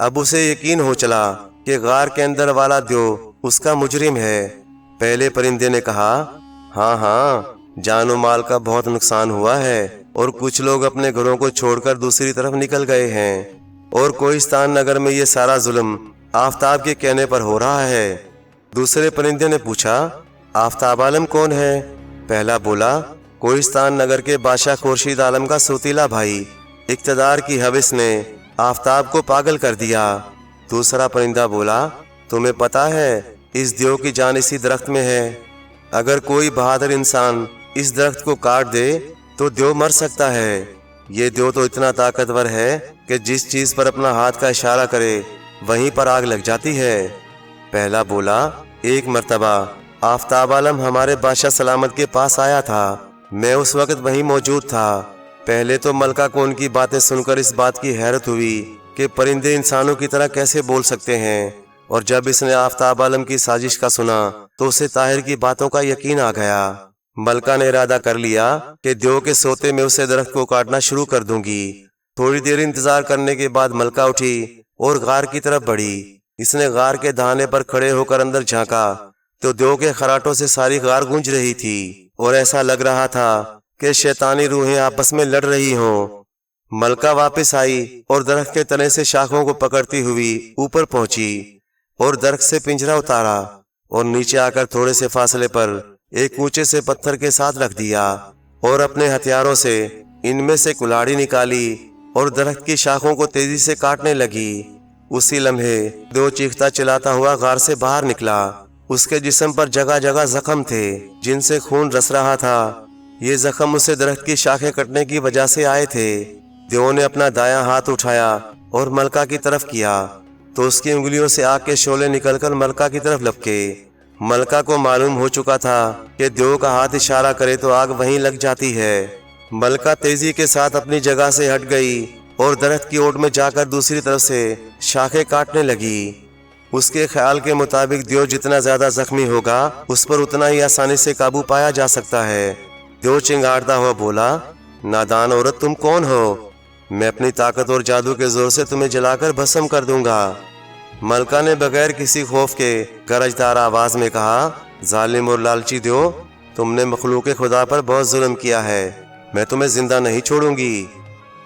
اب اسے یقین ہو چلا کہ غار کے اندر والا دیو اس کا مجرم ہے۔ پہلے پرندے نے کہا، ہاں ہاں، جان و مال کا بہت نقصان ہوا ہے اور کچھ لوگ اپنے گھروں کو چھوڑ کر دوسری طرف نکل گئے ہیں، اور کوہستان نگر میں یہ سارا ظلم آفتاب کے کہنے پر ہو رہا ہے۔ دوسرے پرندے نے پوچھا، آفتاب عالم کون ہے؟ پہلا بولا، کوہستان نگر کے بادشاہ خورشید عالم کا سوتیلا بھائی۔ اقتدار کی ہوس نے آفتاب کو پاگل کر دیا۔ دوسرا پرندہ بولا، تمہیں پتا ہے اس دیو کی جان اسی درخت میں ہے، اگر کوئی بہادر انسان اس درخت کو کاٹ دے تو دیو مر سکتا ہے۔ یہ دیو تو اتنا طاقتور ہے کہ جس چیز پر اپنا ہاتھ کا اشارہ کرے وہیں پر آگ لگ جاتی ہے۔ پہلا بولا، ایک مرتبہ آفتاب عالم ہمارے بادشاہ سلامت کے پاس آیا تھا، میں اس وقت وہیں موجود تھا۔ پہلے تو ملکہ کو ان کی باتیں سن کر اس بات کی حیرت ہوئی کہ پرندے انسانوں کی طرح کیسے بول سکتے ہیں، اور جب اس نے آفتاب عالم کی سازش کا سنا تو اسے طاہر کی باتوں کا یقین آ گیا۔ ملکہ نے ارادہ کر لیا کہ دیو کے سوتے میں اسے درخت کو کاٹنا شروع کر دوں گی۔ تھوڑی دیر انتظار کرنے کے بعد ملکہ اٹھی اور غار کی طرف بڑھی۔ اس نے غار کے دہانے پر کھڑے ہو کر اندر جھانکا تو دیو کے خراٹوں سے ساری غار گونج رہی تھی، اور ایسا لگ رہا تھا کہ شیطانی روحیں آپس میں لڑ رہی ہوں۔ ملکہ واپس آئی اور درخت کے تنے سے شاخوں کو پکڑتی ہوئی اوپر پہنچی اور درخت سے پنجرا اتارا اور نیچے آ کر تھوڑے سے فاصلے پر ایک اونچے سے پتھر کے ساتھ رکھ دیا، اور اپنے ہتھیاروں سے ان میں سے کلاڑی نکالی اور درخت کی شاخوں کو تیزی سے کاٹنے لگی۔ اسی لمحے دیو چیختا چلاتا ہوا غار سے باہر نکلا۔ اس کے جسم پر جگہ جگہ زخم تھے جن سے خون رس رہا تھا۔ یہ زخم اسے درخت کی شاخیں کٹنے کی وجہ سے آئے تھے۔ دیو نے اپنا دایاں ہاتھ اٹھایا اور ملکہ کی طرف کیا تو اس کی انگلیوں سے آگ کے شعلے نکل کر ملکہ کی طرف لپکے۔ ملکہ کو معلوم ہو چکا تھا کہ دیو کا ہاتھ اشارہ کرے تو آگ وہیں لگ جاتی ہے۔ ملکہ تیزی کے ساتھ اپنی جگہ سے ہٹ گئی اور درخت کی اوٹ میں جا کر دوسری طرف سے شاخیں کاٹنے لگی۔ اس کے خیال کے مطابق دیو جتنا زیادہ زخمی ہوگا اس پر اتنا ہی آسانی سے قابو پایا جا سکتا ہے۔ دیو چنگاڑتا ہوا بولا، نادان عورت تم کون ہو؟ میں اپنی طاقت اور جادو کے زور سے تمہیں جلا کر بھسم کر دوں گا۔ ملکہ نے بغیر کسی خوف کے گرجدار آواز میں کہا، ظالم اور لالچی دیو، تم نے مخلوق خدا پر بہت ظلم کیا ہے، میں تمہیں زندہ نہیں چھوڑوں گی۔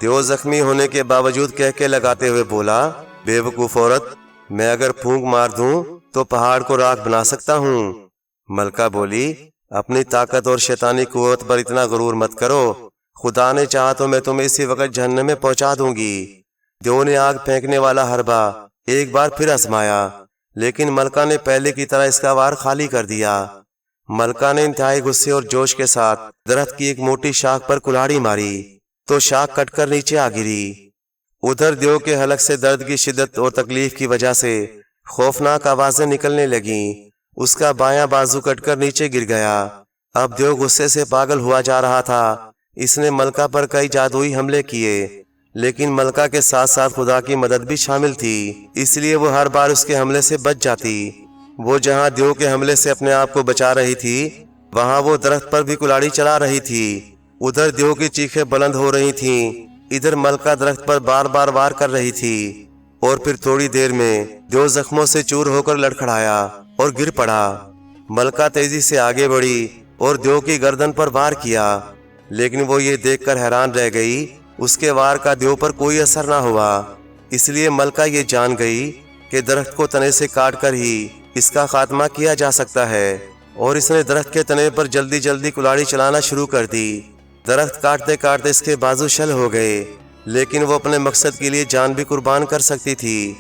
دیو زخمی ہونے کے باوجود کہکے لگاتے ہوئے بولا، بے وقوف عورت، میں اگر پھونک مار دوں تو پہاڑ کو راکھ بنا سکتا ہوں۔ ملکہ بولی، اپنی طاقت اور شیطانی قوت پر اتنا غرور مت کرو، خدا نے چاہا تو میں تمہیں اسی وقت جہنم میں پہنچا دوں گی۔ دیو نے آگ پھینکنے والا حربہ ایک بار پھر آزمایا، لیکن ملکہ نے پہلے کی طرح اس کا وار خالی کر دیا۔ ملکہ نے انتہائی غصے اور جوش کے ساتھ درخت کی ایک موٹی شاخ پر کلاڑی ماری تو شاخ کٹ کر نیچے آ گری۔ ادھر دیو کے حلق سے درد کی شدت اور تکلیف کی وجہ سے خوفناک آوازیں نکلنے لگیں۔ اس کا بایاں بازو کٹ کر نیچے گر گیا۔ اب دیو غصے سے پاگل ہوا جا رہا تھا۔ اس نے ملکہ پر کئی جادوئی حملے کیے، لیکن ملکہ کے ساتھ ساتھ خدا کی مدد بھی شامل تھی، اس لیے وہ ہر بار اس کے حملے سے بچ جاتی۔ وہ جہاں دیو کے حملے سے اپنے آپ کو بچا رہی تھی، وہاں وہ درخت پر بھی کلاڑی چلا رہی تھی۔ ادھر دیو کی چیخیں بلند ہو رہی تھیں، ادھر ملکہ درخت پر بار بار وار کر رہی تھی، اور پھر تھوڑی دیر میں دیو زخموں سے چور ہو کر لڑکھڑایا اور گر پڑا۔ ملکہ تیزی سے آگے بڑھی اور دیو کی گردن پر وار کیا، لیکن وہ یہ دیکھ کر حیران رہ گئی اس کے وار کا دیو پر کوئی اثر نہ ہوا۔ اس لیے ملکہ یہ جان گئی کہ درخت کو تنے سے کاٹ کر ہی اس کا خاتمہ کیا جا سکتا ہے، اور اس نے درخت کے تنے پر جلدی جلدی کلاڑی چلانا شروع کر دی۔ درخت کاٹتے کاٹتے اس کے بازو شل ہو گئے، لیکن وہ اپنے مقصد کے لیے جان بھی قربان کر سکتی تھی،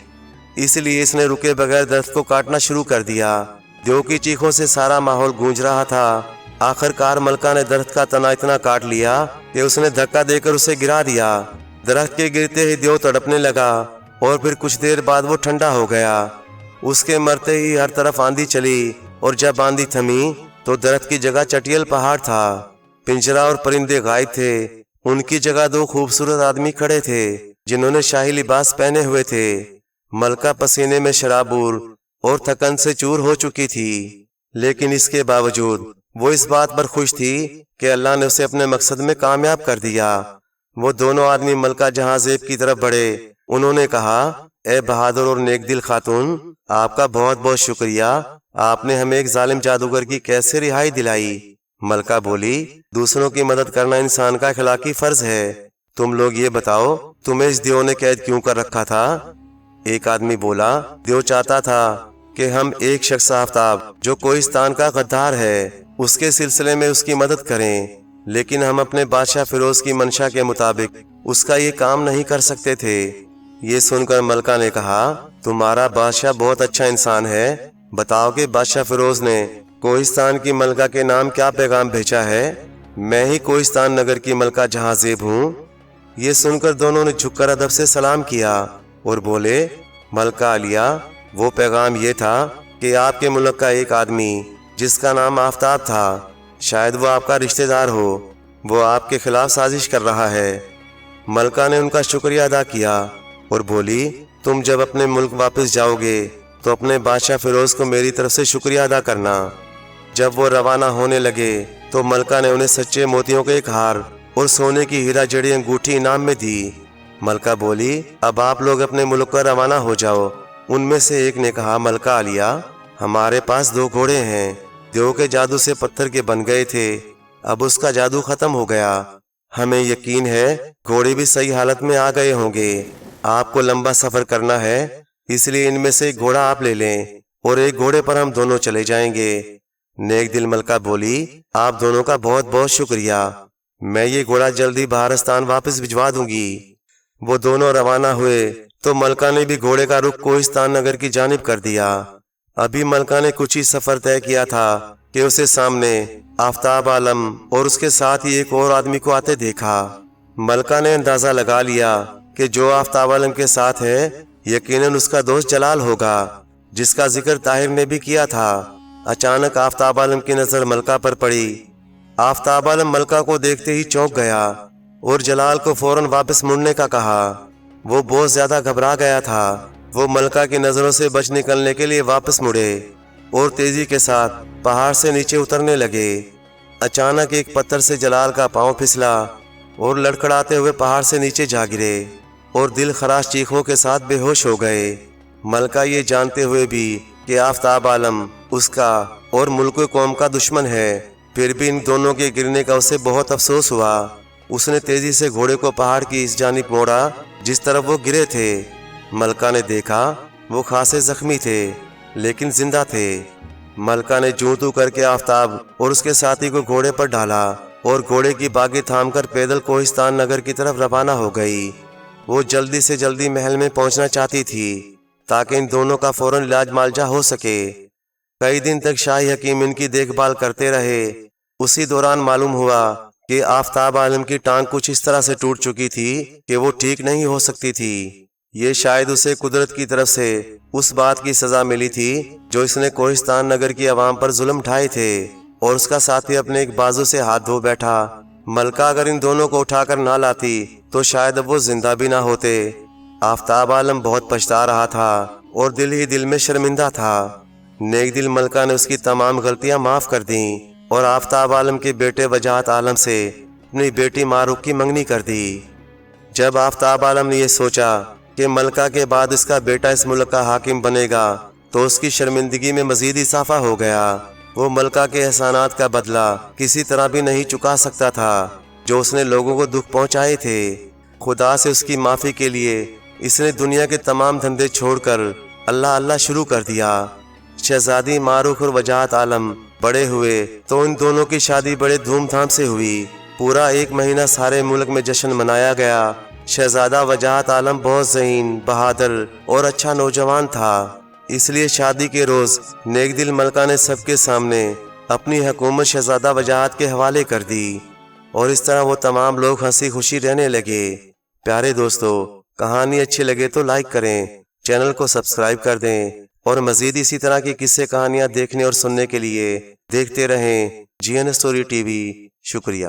اس لیے اس نے رکے بغیر درخت کو کاٹنا شروع کر دیا۔ دیو کی چیخوں سے سارا ماحول گونج رہا تھا۔ آخر کار ملکہ نے درخت کا تنا اتنا کاٹ لیا کہ اس نے دھکا دے کر اسے گرا دیا۔ درخت کے گرتے ہی دیو تڑپنے لگا، اور پھر کچھ دیر بعد وہ ٹھنڈا ہو گیا۔ اس کے مرتے ہی ہر طرف آندھی چلی، اور جب آندھی تھمی تو درخت کی جگہ چٹیل پہاڑ تھا۔ پنجرا اور پرندے غائب تھے، ان کی جگہ دو خوبصورت آدمی کھڑے تھے جنہوں نے شاہی لباس پہنے ہوئے تھے۔ ملکہ پسینے میں شرابور اور تھکن سے چور ہو چکی تھی، لیکن اس کے باوجود وہ اس بات پر خوش تھی کہ اللہ نے اسے اپنے مقصد میں کامیاب کر دیا۔ وہ دونوں آدمی ملکہ جہاں زیب کی طرف بڑھے، انہوں نے کہا، اے بہادر اور نیک دل خاتون، آپ کا بہت بہت شکریہ، آپ نے ہمیں ایک ظالم جادوگر کی قید سے رہائی دلائی۔ ملکہ بولی، دوسروں کی مدد کرنا انسان کا اخلاقی فرض ہے۔ تم لوگ یہ بتاؤ، تمہیں اس دیو نے قید کیوں کر رکھا تھا؟ ایک آدمی بولا، دیو چاہتا تھا کہ ہم ایک شخص آفتاب جو کوہستان کا غدار ہے اس کے سلسلے میں اس کی مدد کریں، لیکن ہم اپنے بادشاہ فیروز کی منشا کے مطابق اس کا یہ کام نہیں کر سکتے تھے۔ یہ سن کر ملکہ نے کہا، تمہارا بادشاہ بہت اچھا انسان ہے، بتاؤ کہ بادشاہ فیروز نے کوہستان کی ملکہ کے نام کیا پیغام بھیجا ہے؟ میں ہی کوہستان نگر کی ملکہ جہاں زیب ہوں۔ یہ سن کر دونوں نے جھک کر ادب سے سلام کیا اور بولے، ملکہ عالیہ، وہ پیغام یہ تھا کہ آپ کے ملک کا ایک آدمی جس کا نام آفتاب تھا، شاید وہ آپ کا رشتہ دار ہو، وہ آپ کے خلاف سازش کر رہا ہے۔ ملکہ نے ان کا شکریہ ادا کیا اور بولی، تم جب اپنے ملک واپس جاؤ گے تو اپنے بادشاہ فیروز کو میری طرف سے شکریہ ادا کرنا۔ جب وہ روانہ ہونے لگے تو ملکہ نے انہیں سچے موتیوں کے ایک ہار اور سونے کی ہیرا جڑی انگوٹھی انعام میں دی۔ ملکہ بولی، اب آپ لوگ اپنے ملک پر روانہ ہو جاؤ۔ ان میں سے ایک نے کہا، ملکہ عالیہ، ہمارے پاس 2 گھوڑے ہیں، دیو کے جادو سے پتھر کے بن گئے تھے، اب اس کا جادو ختم ہو گیا، ہمیں یقین ہے گھوڑے بھی صحیح حالت میں آ گئے ہوں گے۔ آپ کو لمبا سفر کرنا ہے، اس لیے ان میں سے ایک گھوڑا آپ لے لیں اور ایک گھوڑے پر ہم دونوں چلے جائیں گے۔ نیک دل ملکہ بولی، آپ دونوں کا بہت بہت شکریہ، میں یہ گھوڑا جلدی بہارستان واپس بھجوا دوں گی۔ وہ دونوں روانہ ہوئے تو ملکہ نے بھی گھوڑے کا رخ کوہستان نگر کی جانب کر دیا۔ ابھی ملکہ نے کچھ ہی سفر طے کیا تھا کہ اسے سامنے آفتاب عالم اور اس کے ساتھ ہی ایک اور آدمی کو آتے دیکھا۔ ملکہ نے اندازہ لگا لیا کہ جو آفتاب عالم کے ساتھ ہے یقیناً اس کا دوست جلال ہوگا، جس کا ذکر طاہر نے بھی کیا تھا۔ اچانک آفتاب عالم کی نظر ملکہ پر پڑی۔ آفتاب عالم ملکہ کو دیکھتے ہی چونک گیا اور جلال کو فوراً واپس مڑنے کا کہا۔ وہ بہت زیادہ گھبرا گیا تھا۔ وہ ملکہ کی نظروں سے بچ نکلنے کے لیے واپس مڑے اور تیزی کے ساتھ پہاڑ سے نیچے اترنے لگے۔ اچانک ایک پتھر سے جلال کا پاؤں پھسلا اور لڑکھڑاتے ہوئے پہاڑ سے نیچے جا گرے اور دل خراش چیخوں کے ساتھ بے ہوش ہو گئے۔ ملکہ یہ جانتے ہوئے بھی کہ آفتاب عالم اس کا اور ملک و قوم کا دشمن ہے، پھر بھی ان دونوں کے گرنے کا اسے بہت افسوس ہوا۔ اس نے تیزی سے گھوڑے کو پہاڑ کی اس جانب موڑا جس طرف وہ گرے تھے۔ ملکہ نے دیکھا وہ خاصے زخمی تھے لیکن زندہ تھے۔ ملکہ نے جوں توں کر کے آفتاب اور اس کے ساتھی کو گھوڑے پر ڈالا اور گھوڑے کی باگی تھام کر پیدل کوہستان نگر کی طرف روانہ ہو گئی۔ وہ جلدی سے جلدی محل میں پہنچنا چاہتی تھی تاکہ ان دونوں کا فوراً علاج معالجہ ہو سکے۔ کئی دن تک شاہی حکیم ان کی دیکھ بھال کرتے رہے۔ اسی دوران معلوم ہوا کہ آفتاب عالم کی ٹانگ کچھ اس طرح سے ٹوٹ چکی تھی کہ وہ ٹھیک نہیں ہو سکتی تھی۔ یہ شاید اسے قدرت کی طرف سے اس بات کی سزا ملی تھی جو اس نے کوہستان نگر کی عوام پر ظلم ڈھائے تھے، اور اس کا ساتھی اپنے ایک بازو سے ہاتھ دھو بیٹھا۔ ملکہ اگر ان دونوں کو اٹھا کر نہ لاتی تو شاید اب وہ زندہ بھی نہ ہوتے۔ آفتاب عالم بہت پچھتا رہا تھا اور دل ہی دل میں شرمندہ تھا۔ نیک دل ملکہ نے اس کی تمام غلطیاں معاف کر دیں اور آفتاب عالم کے بیٹے وجاہت عالم سے اپنی بیٹی معروق کی منگنی کر دی۔ جب آفتاب عالم نے یہ سوچا کہ ملکہ کے بعد اس کا بیٹا اس ملک کا حاکم بنے گا تو اس کی شرمندگی میں مزید اضافہ ہو گیا۔ وہ ملکہ کے احسانات کا بدلہ کسی طرح بھی نہیں چکا سکتا تھا جو اس نے لوگوں کو دکھ پہنچائے تھے۔ خدا سے اس کی معافی کے لیے اس نے دنیا کے تمام دھندے چھوڑ کر اللہ اللہ شروع کر دیا۔ شہزادی معروق اور وجاہت عالم بڑے ہوئے تو ان دونوں کی شادی بڑے دھوم دھام سے ہوئی۔ پورا 1 مہینہ سارے ملک میں جشن منایا گیا۔ شہزادہ وجاہت عالم بہت ذہین، بہادر اور اچھا نوجوان تھا، اس لیے شادی کے روز نیک دل ملکہ نے سب کے سامنے اپنی حکومت شہزادہ وجاہت کے حوالے کر دی، اور اس طرح وہ تمام لوگ ہنسی خوشی رہنے لگے۔ پیارے دوستو، کہانی اچھی لگے تو لائک کریں، چینل کو سبسکرائب کر دیں، اور مزید اسی طرح کی قصے کہانیاں دیکھنے اور سننے کے لیے دیکھتے رہیں جی این اسٹوری ٹی وی۔ شکریہ۔